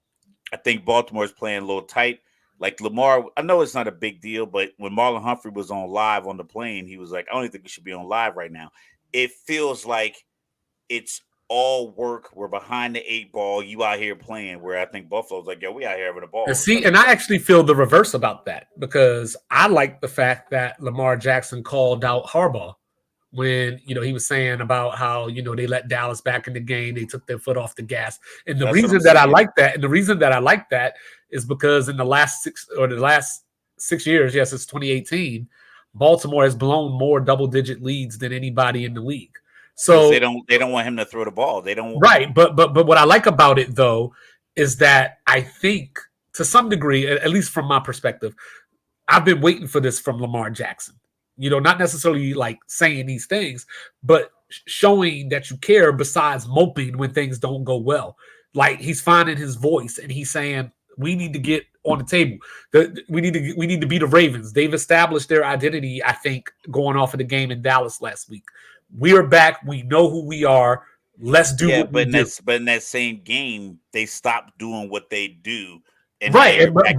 I think Baltimore is playing a little tight. Like Lamar, I know it's not a big deal, but when Marlon Humphrey was on live on the plane, he was like, I don't even think we should be on live right now. It feels like it's all work. We're behind the 8 ball. You out here playing, where I think Buffalo's like, yo, we out here having a ball. And I actually feel the reverse about that, because I like the fact that Lamar Jackson called out Harbaugh when, he was saying about how, they let Dallas back in the game. They took their foot off the gas. And the reason that I like that is because in the last 6 years, yes, it's 2018, Baltimore has blown more double-digit leads than anybody in the league. So they don't want him to throw the ball. They don't. Right, but what I like about it though is that I think to some degree, at least from my perspective, I've been waiting for this from Lamar Jackson. Not necessarily like saying these things, but showing that you care besides moping when things don't go well. Like he's finding his voice and he's saying, we need to get on the table. We need to beat the Ravens. They've established their identity, I think, going off of the game in Dallas last week. We are back. We know who we are. Let's do what we do. But in that same game, they stopped doing what they do. And right. But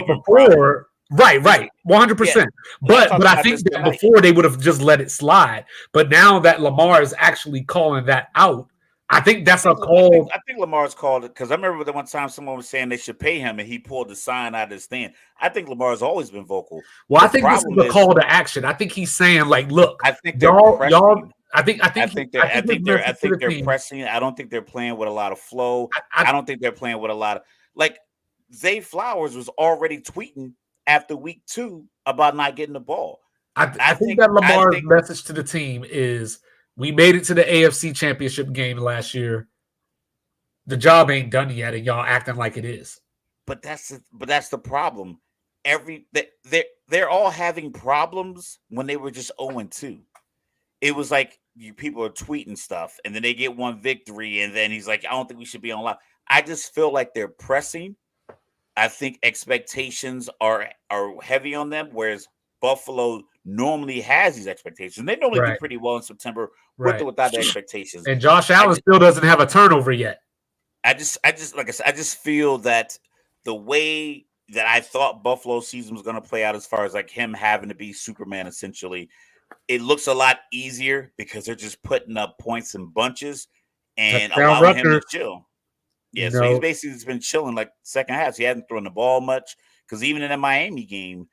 before, right. 100%. But I think that before they would have just let it slide. But now that Lamar is actually calling that out, I think that's a call. I think Lamar's called it because I remember the one time someone was saying they should pay him and he pulled the sign out of his stand. I think Lamar's always been vocal. Well, I think this is a call to action. I think he's saying, like, look, I think they're y'all. I think they're pressing. I don't think they're playing with a lot of flow. I don't think they're playing with a lot of like Zay Flowers was already tweeting after week 2 about not getting the ball. I think that Lamar's message to the team is, we made it to the AFC Championship game last year. The job ain't done yet, and y'all acting like it is. But that's the problem. They're all having problems when they were just 0-2. It was like people are tweeting stuff, and then they get one victory, and then he's like, I don't think we should be on live. I just feel like they're pressing. I think expectations are heavy on them, whereas Buffalo normally has these expectations. They normally do pretty well in September with or without the expectations. And Josh Allen still doesn't have a turnover yet. I just like I said, I just feel that the way that I thought Buffalo's season was going to play out, as far as like him having to be Superman, essentially, it looks a lot easier because they're just putting up points in bunches and allowing him to chill. Yeah, so he's basically just been chilling like second half. He hasn't thrown the ball much because even in the Miami game,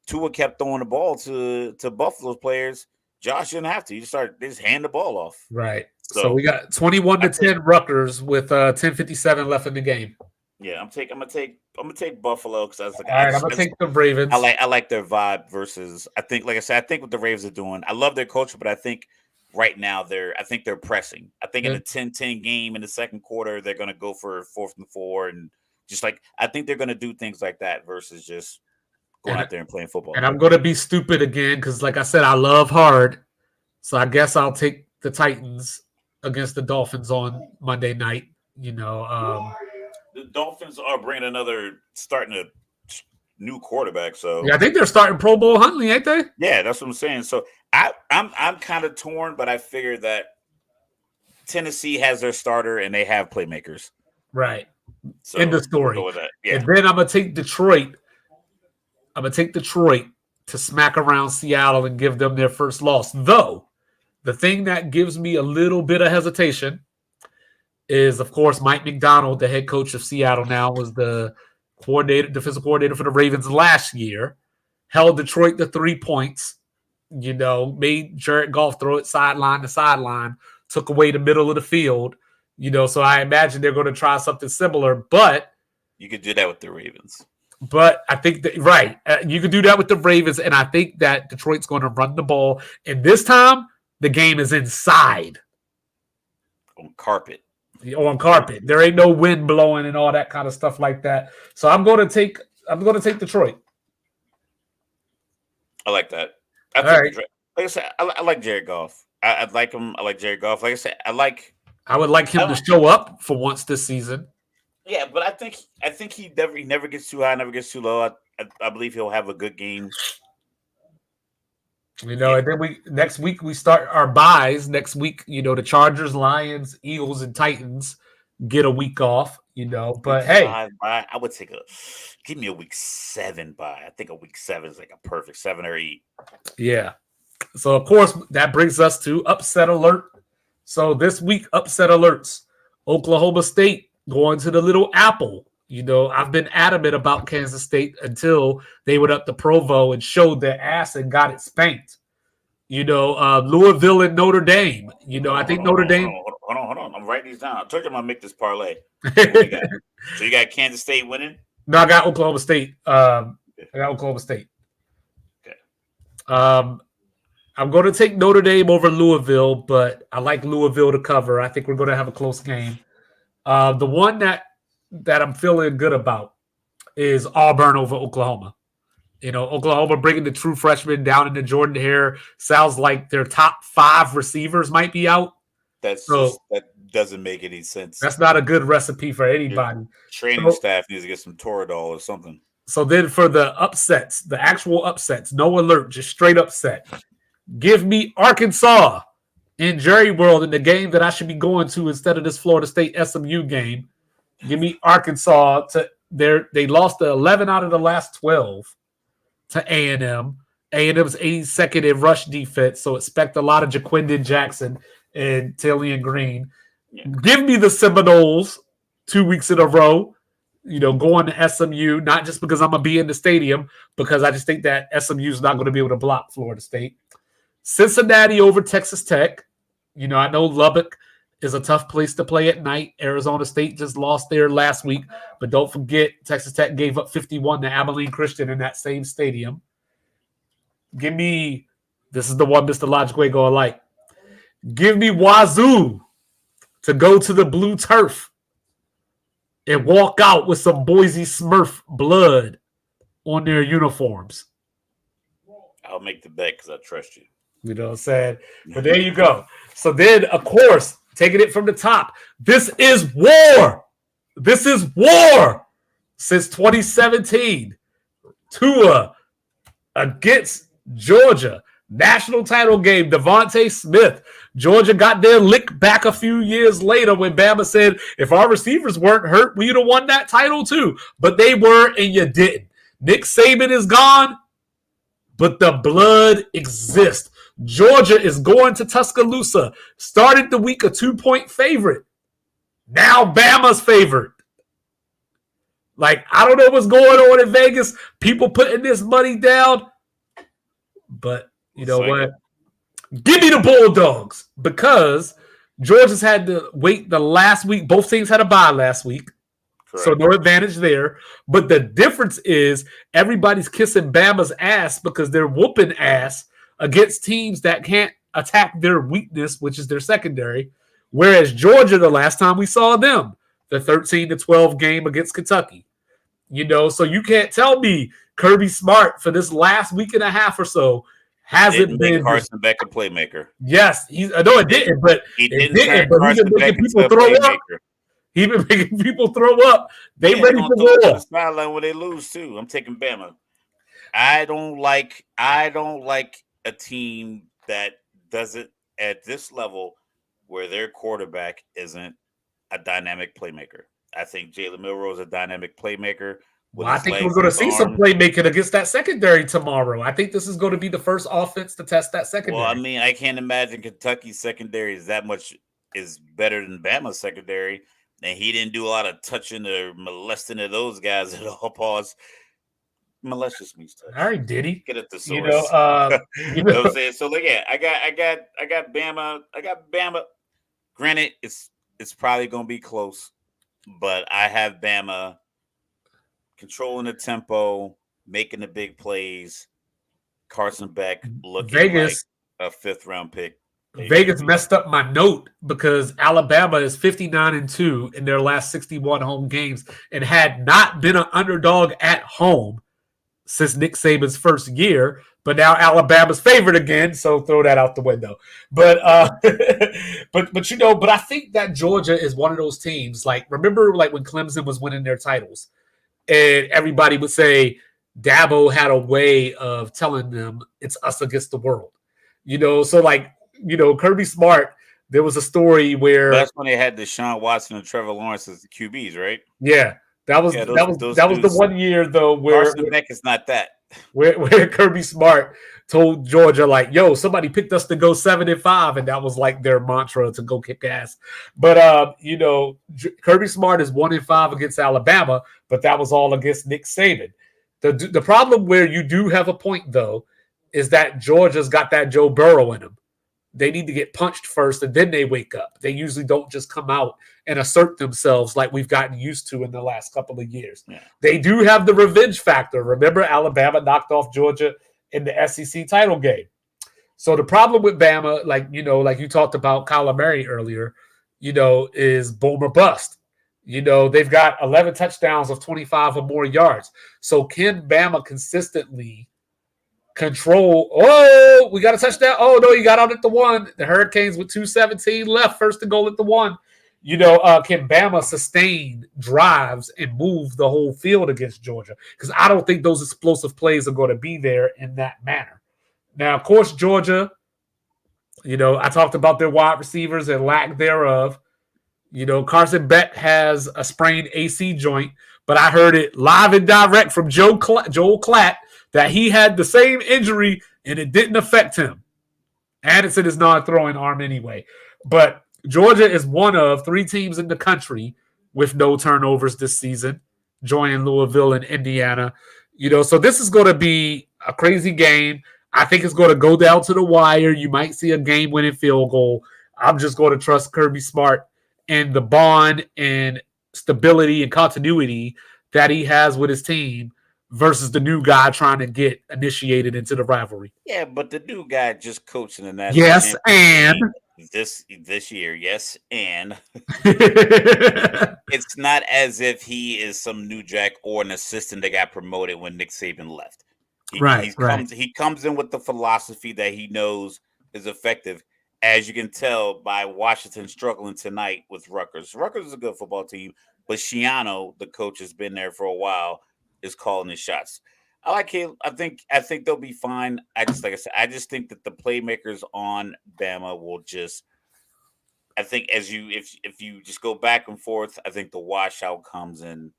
Tua kept throwing the ball to Buffalo's players. Josh didn't have to. They just hand the ball off. Right. So we got 21-10 Rutgers with 10:57 left in the game. Yeah, I'm gonna take Buffalo because I was like, all right, I'm gonna take the Ravens. I like their vibe versus I think what the Ravens are doing. I love their culture, but I think right now they're pressing. I think in the 10-10 game in the second quarter, they're gonna go for 4th and 4 and just like I think they're gonna do things like that versus just going out there and playing football. And I'm going to be stupid again because, like I said, I love hard. So I guess I'll take the Titans against the Dolphins on Monday night. The Dolphins are starting a new quarterback. So yeah, I think they're starting Pro Bowl Huntley, ain't they? Yeah, that's what I'm saying. So I'm kind of torn, but I figure that Tennessee has their starter and they have playmakers. Right. So end of story. Go with that. Yeah. And then I'm going to take Detroit. to smack around Seattle and give them their first loss. Though, the thing that gives me a little bit of hesitation is, of course, Mike McDonald, the head coach of Seattle now, was the defensive coordinator for the Ravens last year, held Detroit to 3 points, made Jared Goff throw it sideline to sideline, took away the middle of the field, so I imagine they're going to try something similar, but you could do that with the Ravens. But I think that, right, you could do that with the Ravens, and I think that Detroit's going to run the ball. And this time, the game is inside. On carpet. On carpet. There ain't no wind blowing and all that kind of stuff like that. So I'm going to take Detroit. I like that. All right. Like I said, I like Jared Goff. I like him. I like Jared Goff. Like I said, I would like him to show up for once this season. Yeah, but I think he never gets too high, never gets too low. I believe he'll have a good game. And then next week we start our buys. Next week, the Chargers, Lions, Eagles, and Titans get a week off. But hey, I would give me a week 7 bye. I think a week 7 is like a perfect 7 or 8. Yeah. So of course that brings us to upset alert. So this week, upset alerts: Oklahoma State going to the Little Apple. I've been adamant about Kansas State until they went up to Provo and showed their ass and got it spanked. Louisville and Notre Dame. I think Notre Dame. Hold on. I'm writing these down. I told you I'm going to make this parlay. So you got Kansas State winning? No, I got Oklahoma State. Okay. I'm going to take Notre Dame over Louisville, but I like Louisville to cover. I think we're going to have a close game. The one that I'm feeling good about is Auburn over Oklahoma. Oklahoma bringing the true freshman down into Jordan Hare. Sounds like their top 5 receivers might be out. That doesn't make any sense. That's not a good recipe for anybody. Your training staff needs to get some Toradol or something. So then for the upsets, the actual upsets, no alert, just straight upset. Give me Arkansas in Jerry World in the game that I should be going to instead of this Florida State SMU game. Give me Arkansas. They lost the 11 out of the last 12 to A&M. A&M's 82nd in rush defense, so expect a lot of Jaquindon Jackson and Tillian Green. Yeah. Give me the Seminoles 2 weeks in a row, going to SMU, not just because I'm going to be in the stadium, because I just think that SMU is not going to be able to block Florida State. Cincinnati over Texas Tech. I know Lubbock is a tough place to play at night. Arizona State just lost there last week, but don't forget Texas Tech gave up 51 to Abilene Christian in that same stadium. Give me, this is the one Mr. Logic Way going like, give me Wazoo to go to the blue turf and walk out with some Boise Smurf blood on their uniforms. I'll make the bet because I trust you. You know what I'm saying? But there you go. So then, of course, taking it from the top, this is war. This is war since 2017. Tua against Georgia. National title game, Devontae Smith. Georgia got their lick back a few years later when Bama said, if our receivers weren't hurt, we'd have won that title too. But they were, and you didn't. Nick Saban is gone, but the blood exists. Georgia is going to Tuscaloosa. Started the week a 2-point favorite. Now Bama's favorite. Like, I don't know what's going on in Vegas. People putting this money down. But you know what? Give me the Bulldogs, because Georgia's had to wait the last week. Both teams had a bye last week. Correct. So no advantage there. But the difference is everybody's kissing Bama's ass because they're whooping ass against teams that can't attack their weakness, which is their secondary. Whereas Georgia, the last time we saw them, the 13-12 game against Kentucky. So you can't tell me Kirby Smart for this last week and a half or so hasn't been Carson Beck a playmaker. Yes, I know it didn't, but he didn't. But he's been making people throw up. He's been making people throw up. They ready for war. Sideline when they lose too. I'm taking Bama. I don't like a team that doesn't at this level where their quarterback isn't a dynamic playmaker. I think Jalen Milroe is a dynamic playmaker. with Well, I his think we're legs going and to his see some arms. playmaking against that secondary tomorrow. I think this is going to be the first offense to test that Well, I secondary. mean, I can't imagine Kentucky's secondary is better than Bama's secondary, and he didn't do a lot of touching or molesting of those guys at all. Pause. Molest just means All touch. right, Diddy. Get a You know, thesaurus. you Know what I'm know, saying? So like, yeah, I got Bama. I got Bama. Granted, it's probably gonna be close, but I have Bama controlling the tempo, making the big plays. Carson Beck looking like Vegas a fifth round pick that he should Vegas be. messed up my note because Alabama is 59-2 in their last 61 home games and had not been an underdog at home since Nick Saban's first year. But now Alabama's favored again, so throw that out the window. But but I think that Georgia is one of those teams. Like remember, like when Clemson was winning their titles, and everybody would say Dabo had a way of telling them it's us against the world. So like Kirby Smart, there was a story But where that's when they had Deshaun Watson and Trevor Lawrence as the QBs, right? yeah, that was Yeah, that was those that was the dudes. 1 year though where Carson Beck is not that. where Kirby Smart told Georgia like, "Yo, somebody picked us to go 7-5," and that was like their mantra to go kick ass. But Kirby Smart is 1-5 against Alabama, but that was all against Nick Saban. The problem where you do have a point though is that Georgia's got that Joe Burrow in them. They need to get punched first and then they wake up. They usually don't just come out and assert themselves like we've gotten used to in the last couple of years. Yeah. They do have the revenge factor. Remember, Alabama knocked off Georgia in the SEC title game. So the problem with Bama, like you talked about Kyler Murray earlier, is boom or bust. They've got 11 touchdowns of 25 or more yards. So can Bama consistently control? Oh, we got a touchdown. Oh, no, you got out at the one. The Hurricanes with 2:17 left, first to goal at the one. Can Bama sustain drives and move the whole field against Georgia? Because I don't think those explosive plays are going to be there in that manner. Now, of course, Georgia, I talked about their wide receivers and lack thereof. Carson Beck has a sprained AC joint, but I heard it live and direct from Joel Klatt that he had the same injury and it didn't affect him. Addison is not a throwing arm anyway. But Georgia is one of 3 teams in the country with no turnovers this season, joining Louisville and Indiana. So this is going to be a crazy game. I think it's going to go down to the wire. You might see a game-winning field goal. I'm just going to trust Kirby Smart and the bond and stability and continuity that he has with his team versus the new guy trying to get initiated into the rivalry. Yeah, but the new guy just coached in the national Yes, and this year. Yes, and it's not as if he is some new jack or an assistant that got promoted when Nick Saban left. Right. He comes in with the philosophy that he knows is effective, as you can tell by Washington struggling tonight with Rutgers. Rutgers is a good football team, but Shiano, the coach, has been there for a while, is calling his shots. I like him. I think they'll be fine. I just think that the playmakers on Bama will just. I think if you just go back and forth, I think the washout comes in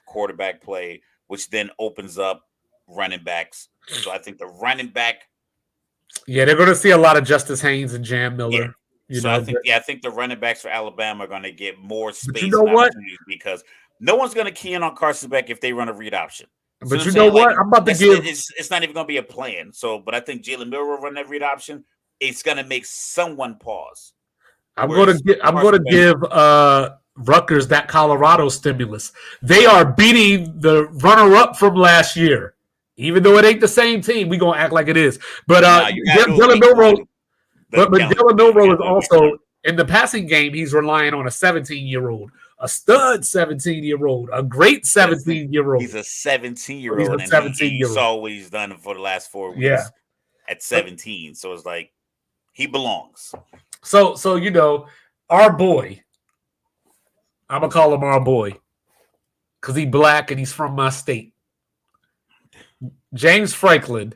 quarterback play, which then opens up running backs. So I think the running back. Yeah, they're going to see a lot of Justice Haynes and Jam Miller. Yeah. I think the running backs for Alabama are going to get more space and opportunities because no one's going to key in on Carson Beck if they run a read option. So but you know what? I'm about to give. It's not even going to be a plan. So, but I think Jalen Miller will run that read option. It's going to make someone pause. I'm going to give Rutgers that Colorado stimulus. They are beating the runner-up from last year, even though it ain't the same team. We gonna act like it is. But Dylan Milroe, but Dylan Milroe is also in the passing game. He's relying on a 17-year-old, a stud 17-year-old, a great 17-year-old. He's a 17-year-old, and he saw what he's done for the last 4 weeks at 17. So it's like he belongs. So our boy, I'm gonna call him our boy, because he's black and he's from my state. James Franklin,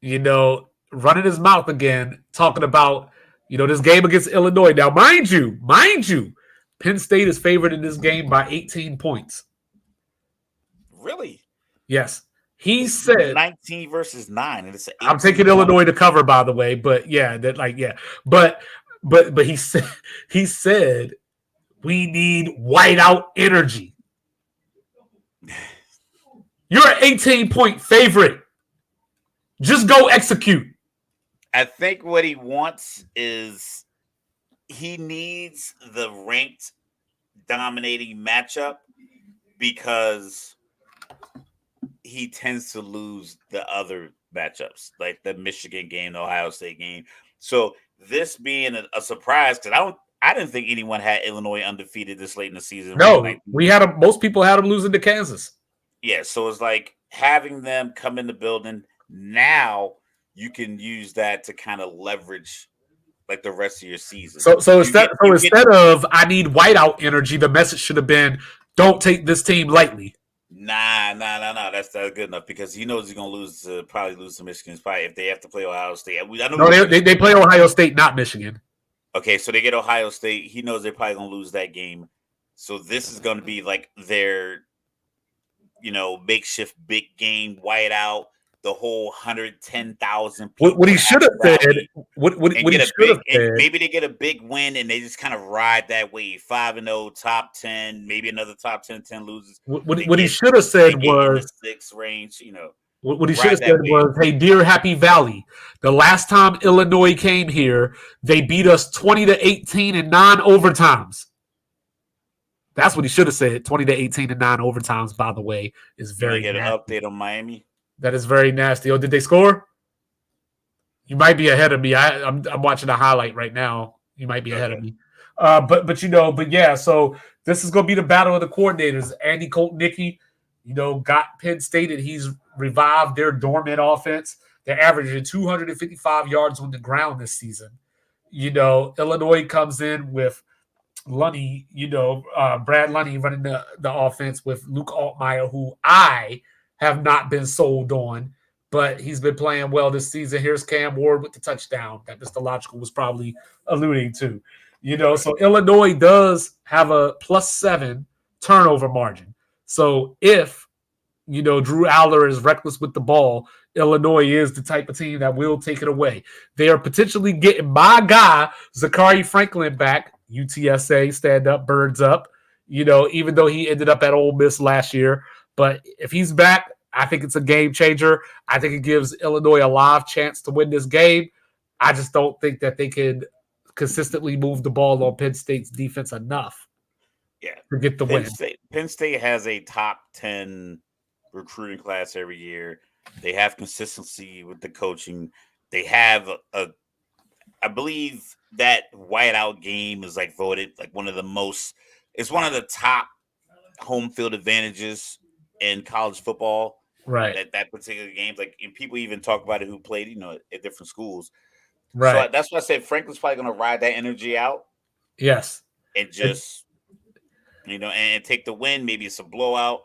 running his mouth again, talking about, this game against Illinois. Now, mind you, Penn State is favored in this game by 18 points. Really? Yes. He It's said, 19 versus 9, and it's an I'm 18 taking point. Illinois to cover, by the way, but yeah, that like yeah, but but he said we need whiteout energy. You're an 18-point favorite. Just go execute. I think what he wants is he needs the ranked dominating matchup because he tends to lose the other matchups, like the Michigan game, the Ohio State game. So this being a surprise, because I didn't think anyone had Illinois undefeated this late in the season, ranked No, 19th. we had a, most people had them losing to Kansas. Yeah, so it's like having them come in the building now. You can use that to kind of leverage like the rest of your season. So You get you get instead of I need whiteout energy, the message should have been don't take this team lightly. nah. That's not good enough because he knows he's gonna probably lose to Michigan. Probably if they have to play Ohio State. I know No, we they Michigan. play Ohio State, not Michigan. Okay, so they get Ohio State. He knows they're probably gonna lose that game. So this is gonna be like their makeshift big game, whiteout, the whole 110,000 What people he have should to have said, rally and what he get a should big have and said, maybe they get a big win and they just kind of ride that wave 5-0 top 10, maybe another top 10 loses and what he get should have and said get in the was, six range, what he should ride have said that wave. was, hey, dear Happy Valley, the last time Illinois came here, they beat us 20-18 in 9 overtimes. That's what he should have said. 20-18 in 9 overtimes, by the way, is You want very to get an nasty. update on Miami? That is very nasty. Oh, did they score? You might be ahead of me. I'm watching a highlight right now. You might be ahead of Okay. me. But yeah. So this is going to be the battle of the coordinators. Andy Nicky, got Penn State and he's revived their dormant offense. They're averaging 255 yards on the ground this season. Illinois comes in with Lunny, Brad Lunny running the offense with Luke Altmaier, who I have not been sold on, but he's been playing well this season. Here's Cam Ward with the touchdown that Mr. Logical was probably alluding to. Right. So Illinois does have a +7 turnover margin. So if Drew Aller is reckless with the ball, Illinois is the type of team that will take it away. They are potentially getting my guy, Zachary Franklin, back. UTSA, stand up, birds up. Even though he ended up at Ole Miss last year. But if he's back, I think it's a game changer. I think it gives Illinois a live chance to win this game. I just don't think that they can consistently move the ball on Penn State's defense enough Yeah. to get the Penn win. State Penn State has a top 10 recruiting class every year. They have consistency with the coaching. They have I believe that whiteout game is like voted like it's one of the top home field advantages in college football. Right. That particular game, like, and people even talk about it who played, at different schools. So Right. that's why I said Franklin's probably going to ride that energy out Yes. and just, and take the win. Maybe it's a blowout,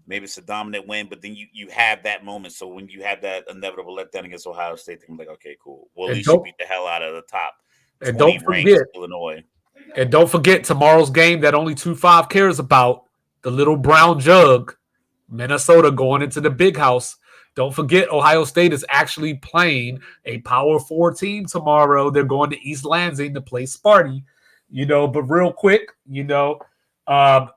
maybe it's a dominant win, but then you have that moment. So when you have that inevitable letdown against Ohio State, they're like, okay, cool. Well, at And least you don't beat the hell out of the top and 20 don't ranked forget Illinois. And don't forget tomorrow's game that only 2-5 cares about, the little brown jug, Minnesota going into the big house. Don't forget Ohio State is actually playing a Power 4 team tomorrow. They're going to East Lansing to play Sparty. But real quick, we'll I'll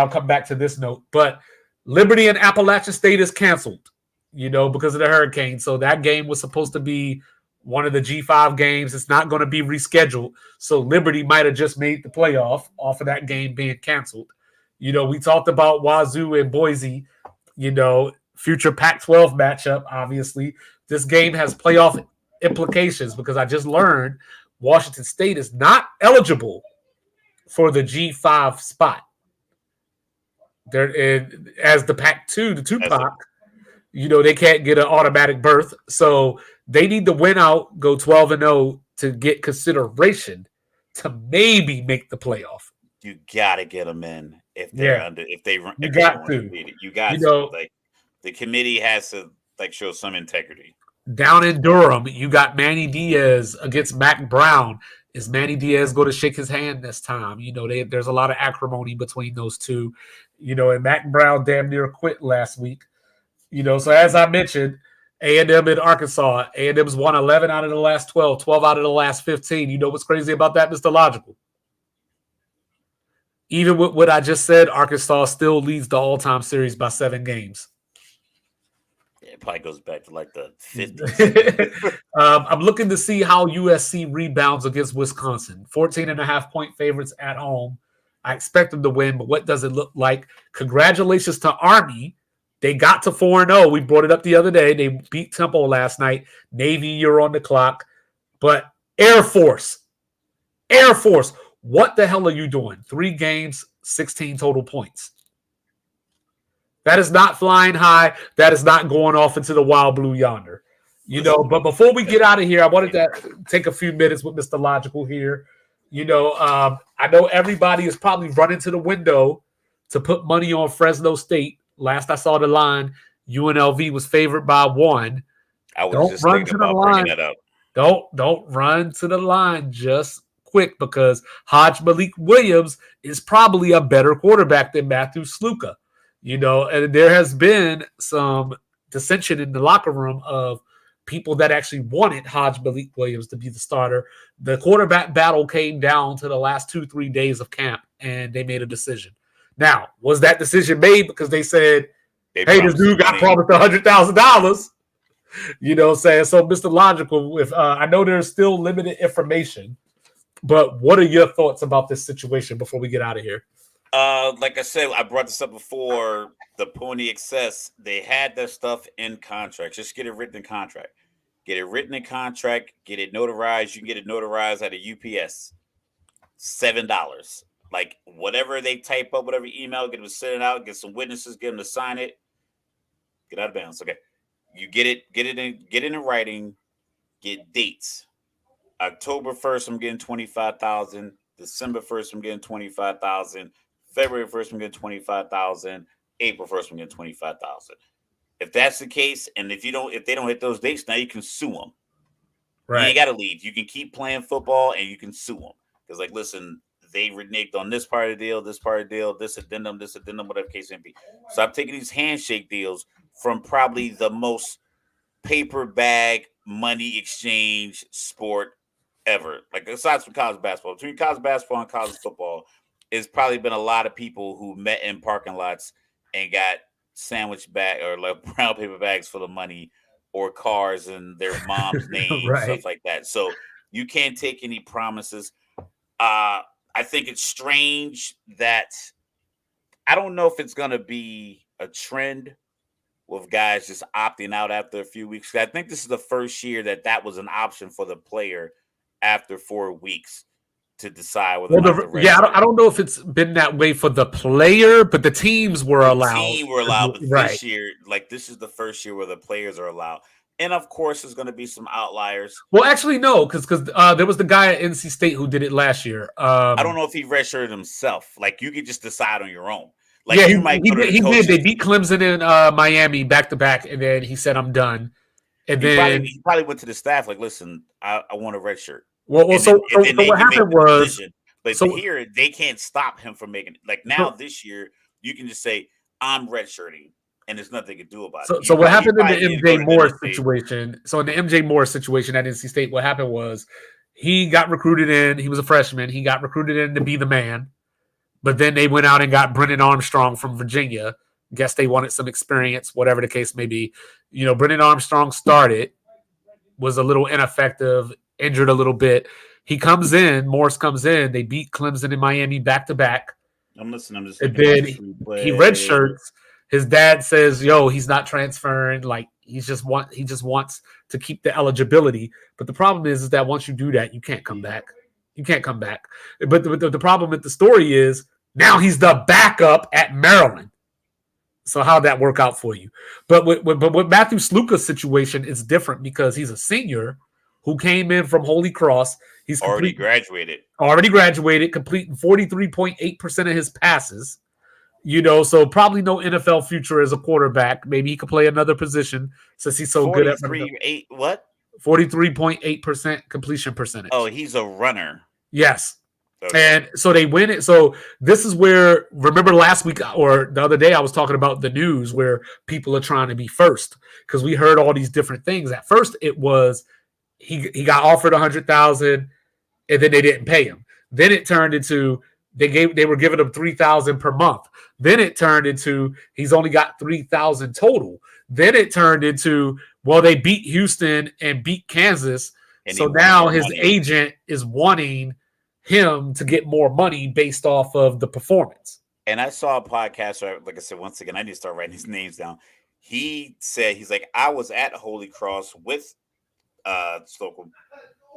come back to this note. But Liberty and Appalachian State is canceled, because of the hurricane. So that game was supposed to be one of the G5 games. It's not going to be rescheduled. So Liberty might have just made the playoff off of that game being canceled. We talked about Wazoo and Boise, future Pac-12 matchup, obviously. This game has playoff implications because I just learned Washington State is not eligible for the G5 spot. They're as the Pac-2, the Tupac, they can't get an automatic berth. So they need to win out, go 12-0 to get consideration to maybe make the playoff. You gotta get them in if they're under if they You got to. undefeated. You got to. Like, the committee has to show some integrity. Down in Durham, you got Manny Diaz against Mac Brown. Is Manny Diaz going to shake his hand this time? There's a lot of acrimony between those two. And Mac Brown damn near quit last week. So as I mentioned, A&M in Arkansas, A&M's won 11 out of the last 12, 12 out of the last 15. You know what's crazy about that, Mr. Logical? Even with what I just said, Arkansas still leads the all-time series by 7 games. It probably goes back to like the 50s. I'm looking to see how USC rebounds against Wisconsin. 14.5-point favorites at home. I expect them to win, but what does it look like? Congratulations to Army. They got to 4-0. We brought it up the other day. They beat Temple last night. Navy, you're on the clock. But Air Force, what the hell are you doing? 3 games, 16 total points. That is not flying high. That is not going off into the wild blue yonder. But before we get out of here, I wanted to take a few minutes with Mr. Logical here. I know everybody is probably running to the window to put money on Fresno State. Last I saw the line, UNLV was favored by 1. I was just thinking about bringing that up. Don't run to the line just quick, because Hajj Malik Williams is probably a better quarterback than Matthew Sluka. And there has been some dissension in the locker room of people that actually wanted Hajj Malik Williams to be the starter. The quarterback battle came down to the last 2-3 days of camp, and they made a decision. Now, was that decision made because they said, hey, this dude got promised $100,000? Saying? So, Mr. Logical, if I know there's still limited information, but what are your thoughts about this situation before we get out of here? Like I said, I brought this up before, the Pony Excess, they had their stuff in contract. Just get it written in contract. Get it written in contract, get it notarized. You can get it notarized at a UPS. $7. Like whatever they type up, whatever email, get them to send it out, get some witnesses, get them to sign it. Get out of bounds. Okay. You get it in writing, get dates. October 1st, I'm getting $25,000. December 1st, I'm getting $25,000. February 1st, I'm getting $25,000. April 1st, I'm getting $25,000. If that's the case, and if they don't hit those dates, now you can sue them. Right. You ain't got to leave. You can keep playing football, and you can sue them. Because, like, listen, they reneged on this part of the deal, this part of the deal, this addendum, whatever case may be. So I'm taking these handshake deals from probably the most paper bag money exchange sport ever. Like, aside from college basketball, between college basketball and college football, it's probably been a lot of people who met in parking lots and got sandwich bag or like brown paper bags full of money or cars and their mom's name, right. Stuff like that. So you can't take any promises. I think it's strange that I don't know if it's going to be a trend with guys just opting out after a few weeks. I think this is the first year that was an option for the player after 4 weeks to decide whether I don't know if it's been that way for the player, but the teams were allowed. But right. This year, like this is the first year where the players are allowed. And of course, there's going to be some outliers. Well, actually, no, because there was the guy at NC State who did it last year. I don't know if he redshirted himself. Like you could just decide on your own. Like yeah, he did. They beat Clemson in Miami back to back, and then he said, "I'm done." And he probably went to the staff like, "Listen, I want a red shirt." Well, so what happened was, but here they can't stop him from making. Like now, this year, you can just say, "I'm redshirting." And there's nothing to do about it. So what happened in the MJ Morris situation? So in the MJ Morris situation at NC State, what happened was he got recruited in. He was a freshman. He got recruited in to be the man. But then they went out and got Brennan Armstrong from Virginia. Guess they wanted some experience, whatever the case may be. Brennan Armstrong started, was a little ineffective, injured a little bit. He comes in, Morris comes in. They beat Clemson and Miami back to back. I'm listening. I'm just. And then he redshirts. His dad says, "Yo, he's not transferring. Like he just wants to keep the eligibility." But the problem is that once you do that, you can't come back. You can't come back. But the problem with the story is now he's the backup at Maryland. So how'd that work out for you? But with Matthew Sluka's situation, it's different because he's a senior who came in from Holy Cross. He's already graduated, completing 43.8% of his passes. So probably no NFL future as a quarterback. Maybe he could play another position since he's so good at 43.8. What? 43.8% completion Oh, percentage. he's a runner. Yes. Okay. And so they win it. So this is where, remember last week or the other day, I was talking about the news where people are trying to be first because we heard all these different things. At first, it was he got offered 100,000 and then they didn't pay him. Then it turned into they were giving him 3,000 per month. Then it turned into he's only got 3,000 total. Then it turned into well they beat Houston and beat Kansas, And he so wanted now more his money. agent is wanting him to get more money based off of the performance. And I saw a podcast where, like I said, once again, I need to start writing his names down. He said he's like, I was at Holy Cross with Slocum,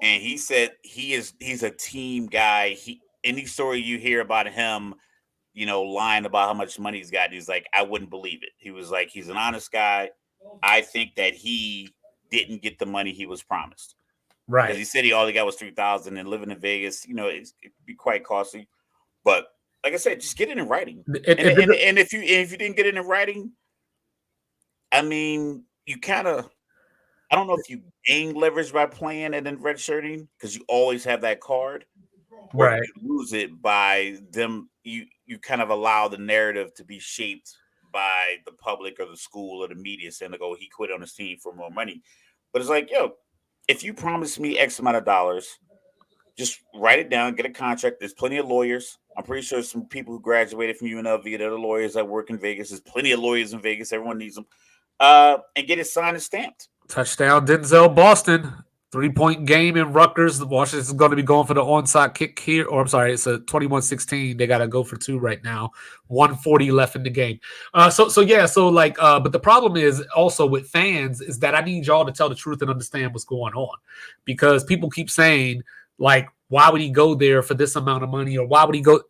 and he said he's a team guy. He any story you hear about him, lying about how much money he's got, he's like, I wouldn't believe it. He was like, he's an honest guy. I think that he didn't get the money he was promised. Because he Right. said all he got was 3,000, and living in Vegas, it could be quite costly. But like I said, just get it in writing. And if you didn't get it in writing, I mean, you kind of I don't know if you gain leverage by playing and then redshirting because you always have that card, or if Right. you lose it by them. You kind of allow the narrative to be shaped by the public or the school or the media saying like, "Oh, he quit on his team for more money." But it's like, yo, if you promise me X amount of dollars, just write it down, get a contract. There's plenty of lawyers. I'm pretty sure some people who graduated from UNLV, they're the lawyers that work in Vegas. There's plenty of lawyers in Vegas. Everyone needs them. And get it signed and stamped. Touchdown Denzel Boston. 3-point game in Rutgers. Washington's going to be going for the onside kick here. Or I'm sorry, it's a 21-16. They got to go for two right now. 140 left in the game. But the problem is also with fans is that I need y'all to tell the truth and understand what's going on. Because people keep saying, like, why would he go there for this amount of money? Or why would he go?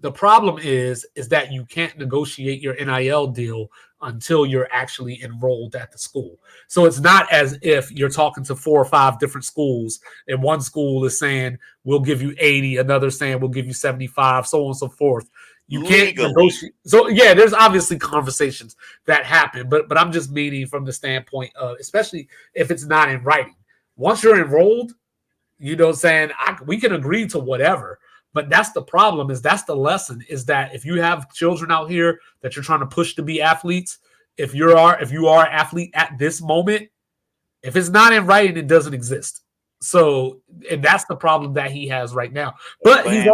The problem is that you can't negotiate your NIL deal until you're actually enrolled at the school. So it's not as if you're talking to 4 or 5 different schools, and one school is saying we'll give you 80, another saying we'll give you 75, so on and so forth. You can't negotiate. So yeah, there's obviously conversations that happen, but I'm just meaning from the standpoint of, especially if it's not in writing. Once you're enrolled, we can agree to whatever. But that's the problem, is that's the lesson, is that if you have children out here that you're trying to push to be athletes, if you are an athlete at this moment, if it's not in writing, it doesn't exist. So, and that's the problem that he has right now. But he's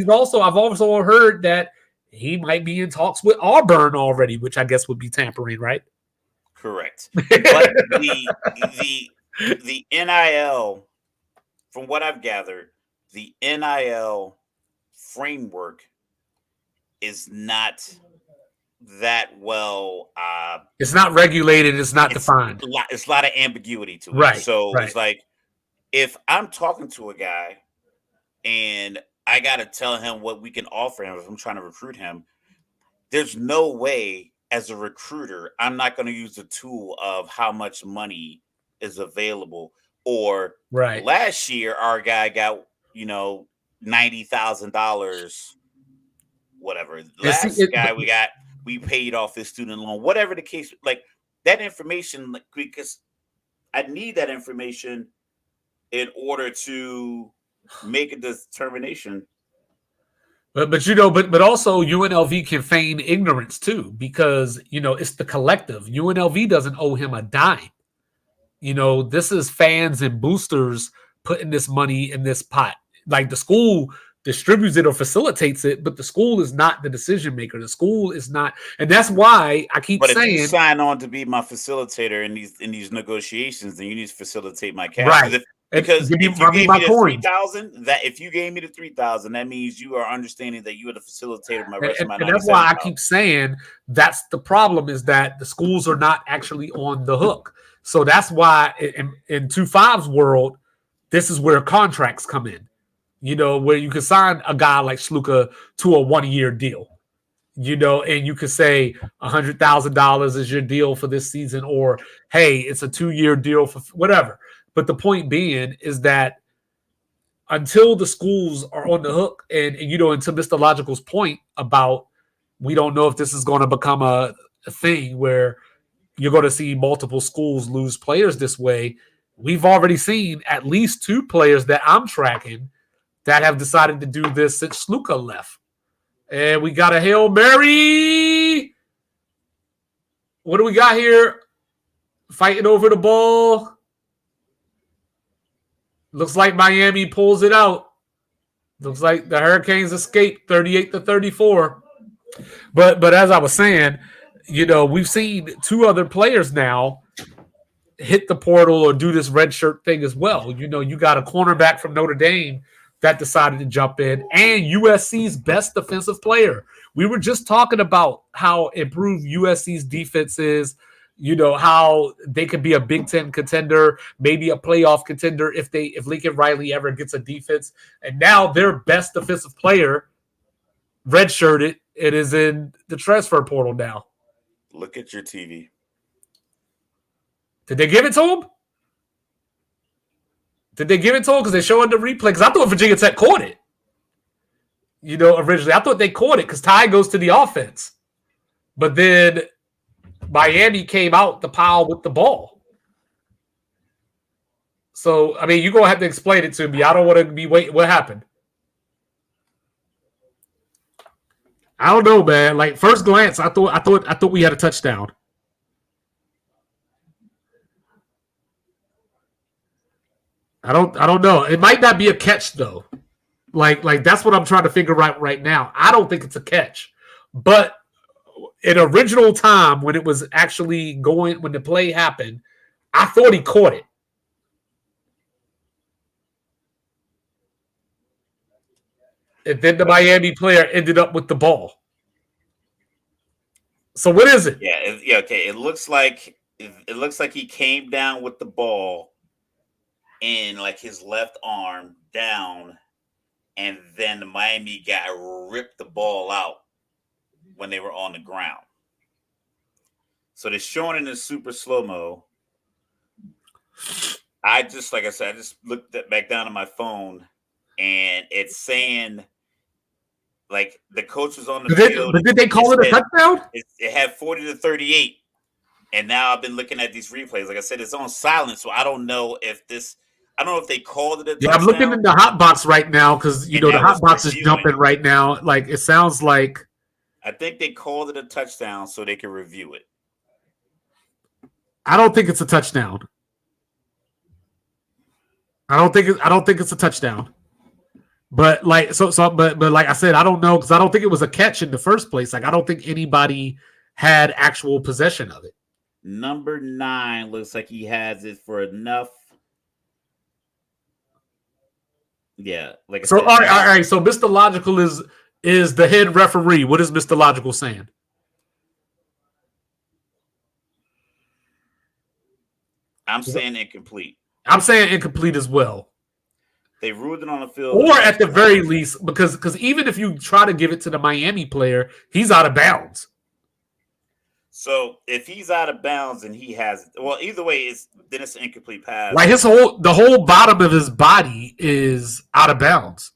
also I've also heard that he might be in talks with Auburn already, which I guess would be tampering, right? Correct. But the NIL, from what I've gathered, the NIL framework is not that well. It's not regulated. It's not defined. It's a lot of ambiguity to it. Right. So it's like, if I'm talking to a guy and I got to tell him what we can offer him if I'm trying to recruit him, there's no way as a recruiter I'm not going to use the tool of how much money is available. Or last year our guy got $90,000, whatever. We paid off his student loan, whatever the case. Like that information, because I need that information in order to make a determination. But also UNLV can feign ignorance too, because it's the collective. UNLV doesn't owe him a dime. This is fans and boosters putting this money in this pot. Like the school distributes it or facilitates it, but the school is not the decision maker. The school is not, and that's why I keep saying. But if you sign on to be my facilitator in these negotiations, then you need to facilitate my cash. Right. Because if you gave me the 3,000, if you gave me the 3,000, that means you are understanding that you are the facilitator of my rest of my. And that's why I keep saying that's the problem, is that the schools are not actually on the hook. So that's why in 2-5's world, this is where contracts come in. Where you can sign a guy like Sluka to a 1-year deal, and you could say $100,000 is your deal for this season, or hey, it's a 2-year deal for whatever. But the point being is that until the schools are on the hook, and to Mr. Logical's point about, we don't know if this is going to become a thing where you're going to see multiple schools lose players this way. we've already seen at least 2 players that I'm tracking that have decided to do this since Sluka left. And we got a Hail Mary. What do we got here? Fighting over the ball. Looks like Miami pulls it out. Looks like the Hurricanes escape 38-34. But as I was saying, we've seen 2 other players now hit the portal or do this red shirt thing as well. You got a cornerback from Notre Dame that decided to jump in, and USC's best defensive player. We were just talking about how improved USC's defense is, how they could be a Big Ten contender, maybe a playoff contender if Lincoln Riley ever gets a defense. And now their best defensive player, redshirted, it is in the transfer portal now. Look at your TV. Did they give it to him? Did they give it to him? Because they showing the replay. Because I thought Virginia Tech caught it. Originally. I thought they caught it because Ty goes to the offense. But then Miami came out the pile with the ball. So, I mean, you're going to have to explain it to me. I don't want to be waiting. What happened? I don't know, man. Like, first glance, I thought we had a touchdown. I don't know. It might not be a catch though. Like that's what I'm trying to figure out right now. I don't think it's a catch. But in original time when it was actually going, when the play happened, I thought he caught it. And then the Miami player ended up with the ball. So what is it? Yeah, okay. It looks like he came down with the ball in like his left arm down, and then the Miami guy ripped the ball out when they were on the ground. So they're showing in the super slow-mo. I just looked back down on my phone, and it's saying like the coach was on the field. Did they call it a touchdown? It had 40-38. And now I've been looking at these replays. Like I said, it's on silent, so I don't know if they called it a touchdown. Yeah, I'm looking in the hot box right now because the hot box is jumping right now. Like it sounds like I think they called it a touchdown so they can review it. I don't think it's a touchdown. I don't think it's a touchdown. But like but like I said, I don't know because I don't think it was a catch in the first place. Like I don't think anybody had actual possession of it. Number 9 looks like he has it for enough. Yeah, like I said, all right. So Mr. Logical is the head referee. What is Mr. Logical saying? I'm saying incomplete. I'm saying incomplete as well. They ruled it on the field, or at the very least, because even if you try to give it to the Miami player, he's out of bounds. So if he's out of bounds and he has, well, either way, it's an incomplete pass. Like the whole bottom of his body is out of bounds.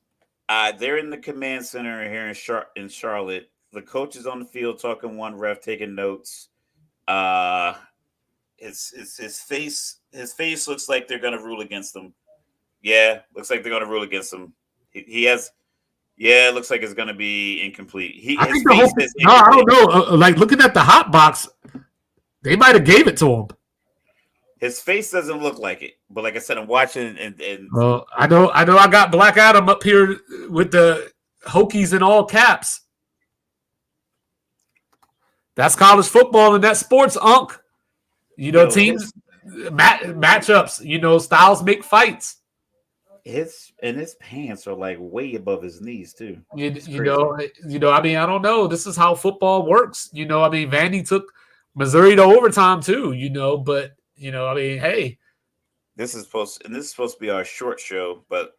They're in the command center here in Charlotte. The coach is on the field talking one ref, taking notes. His face looks like they're gonna rule against him. Yeah, looks like they're gonna rule against him. He has. Yeah, it looks like it's going to be incomplete. I don't know. Like looking at the hot box, they might have gave it to him. His face doesn't look like it, but like I said, I'm watching and I know. I got Black Adam up here with the Hokies in all caps. That's college football and that's sports, Unk. Teams matchups. Styles make fights. His pants are like way above his knees too. I mean, I don't know. This is how football works. I mean, Vandy took Missouri to overtime too. But I mean, hey, this is supposed to be our short show. But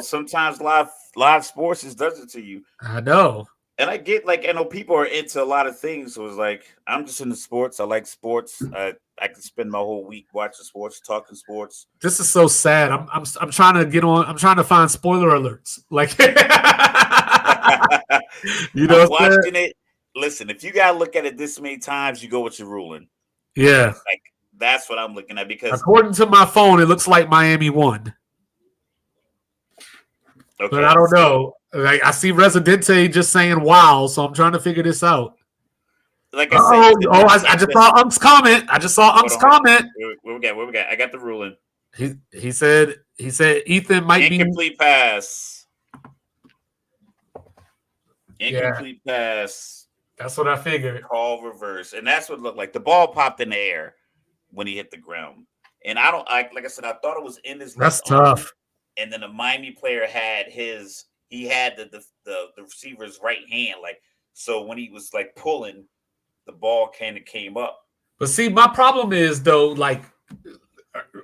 sometimes live sports just does it to you. I know. And I get I know people are into a lot of things. So it's like I'm just into sports. I like sports. I can spend my whole week watching sports, talking sports. This is so sad. I'm trying to get on. I'm trying to find spoiler alerts. Like, I'm watching it. Listen, if you gotta look at it this many times, you go with your ruling. Yeah. That's what I'm looking at because according to my phone, it looks like Miami won. okay, but I don't know. Like I see Residente just saying "wow," so I'm trying to figure this out. Like I said, I just saw Ump's comment. Comment. Where we got? I got the ruling. He said Ethan might incomplete pass. Incomplete pass. That's what I figured. Call reverse, and that's what it looked like. The ball popped in the air when he hit the ground, and like I said, I thought it was in his. That's tough. And then the Miami player had the receiver's right hand, like so when he was like pulling, the ball kind of came up. But see, my problem is though, like,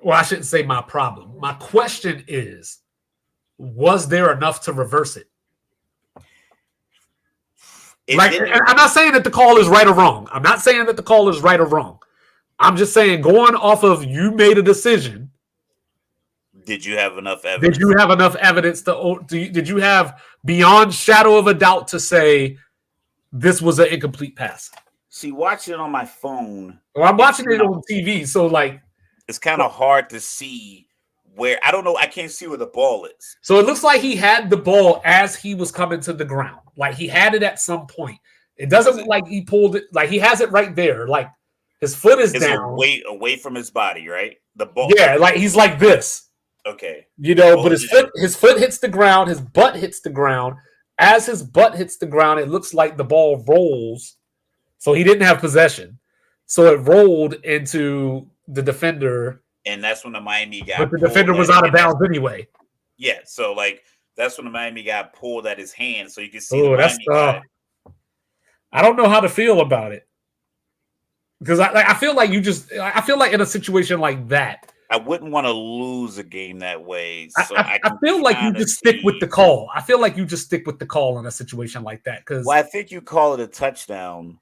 well, I shouldn't say my problem. My question is, was there enough to reverse it? I'm not saying that the call is right or wrong. I'm just saying, going off of you made a decision. Did you have enough evidence? Did you have beyond shadow of a doubt to say this was an incomplete pass? See, watching it on my phone. Well, I'm watching it on TV, so like it's kind of hard to see where. I don't know. I can't see where the ball is. So it looks like he had the ball as he was coming to the ground. Like he had it at some point. It doesn't look like he pulled it. Like he has it right there. Like his foot is down, away from his body, right? The ball. Yeah, like he's like this. Okay. But his foot hits the ground, his butt hits the ground. As his butt hits the ground, it looks like the ball rolls. So he didn't have possession. So it rolled into the defender. And that's when the Miami guy. But the defender was out of bounds anyway. Yeah, so like that's when the Miami guy pulled at his hand, so you can see. Oh, that's tough. I don't know how to feel about it because I feel like in a situation like that. I wouldn't want to lose a game that way. So I feel like you just stick with the call. I feel like you just stick with the call in a situation like that. Because I think you call it a touchdown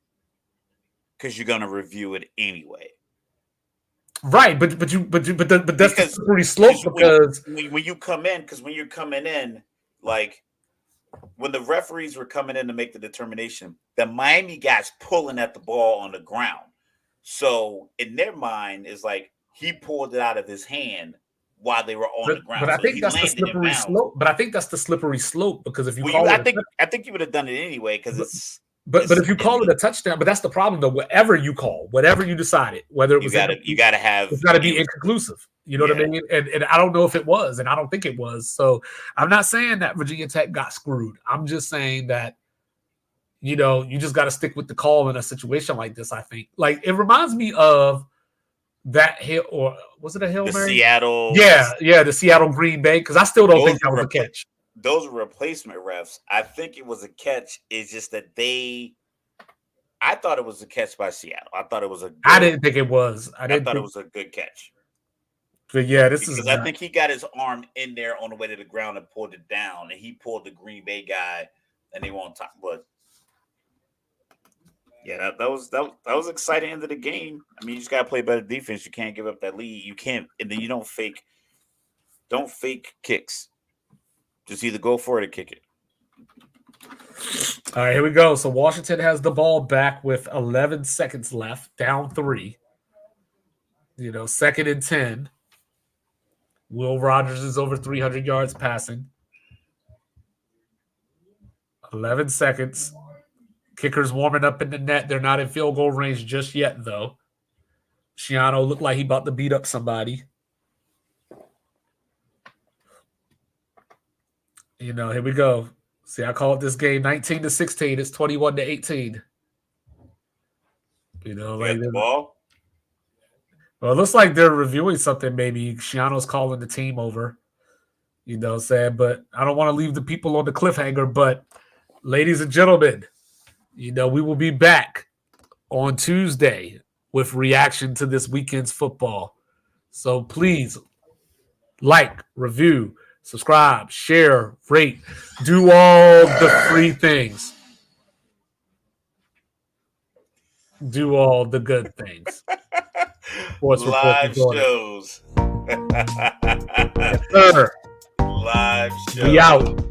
because you're going to review it anyway. Right, but that's the slippery slope because when you come in, when you're coming in, like when the referees were coming in to make the determination, the Miami guys pulling at the ball on the ground. So in their mind, is like. He pulled it out of his hand while they were on the ground. But I think that's the slippery slope. But I think that's the slippery slope because if you I think you would have done it anyway because it's. But if you call it a touchdown, but that's the problem though. Whatever you decided, whether it was you got to have it's got to be inconclusive. You know what I mean? And I don't know if it was, and I don't think it was. So I'm not saying that Virginia Tech got screwed. I'm just saying that you just got to stick with the call in a situation like this. I think like it reminds me of. That Hail or was it a Hail Mary? Seattle. Yeah, the Seattle Green Bay. Because I still don't think that was a catch. Those were replacement refs. I think it was a catch. It's just that I thought it was a catch by Seattle. I thought it was I didn't think it was. I thought it was a good catch. But yeah, I think he got his arm in there on the way to the ground and pulled it down, and he pulled the Green Bay guy, and they won't talk. But yeah, that was exciting end of the game. I mean, you just gotta play better defense. You can't give up that lead. You can't, and then you don't fake kicks. Just either go for it or kick it. All right, here we go. So Washington has the ball back with 11 seconds left, down 3. 2nd and 10. Will Rogers is over 300 yards passing. 11 seconds. Kicker's warming up in the net. They're not in field goal range just yet, though. Schiano looked like he about to beat up somebody. Here we go. See, I call it this game 19-16. It's 21-18. Like the ball. Well, it looks like they're reviewing something. Maybe Schiano's calling the team over. But I don't want to leave the people on the cliffhanger. But, ladies and gentlemen. We will be back on Tuesday with reaction to this weekend's football. So please like, review, subscribe, share, rate, do all the free things. Do all the good things. Live shows. Yes, sir. Live shows. We out.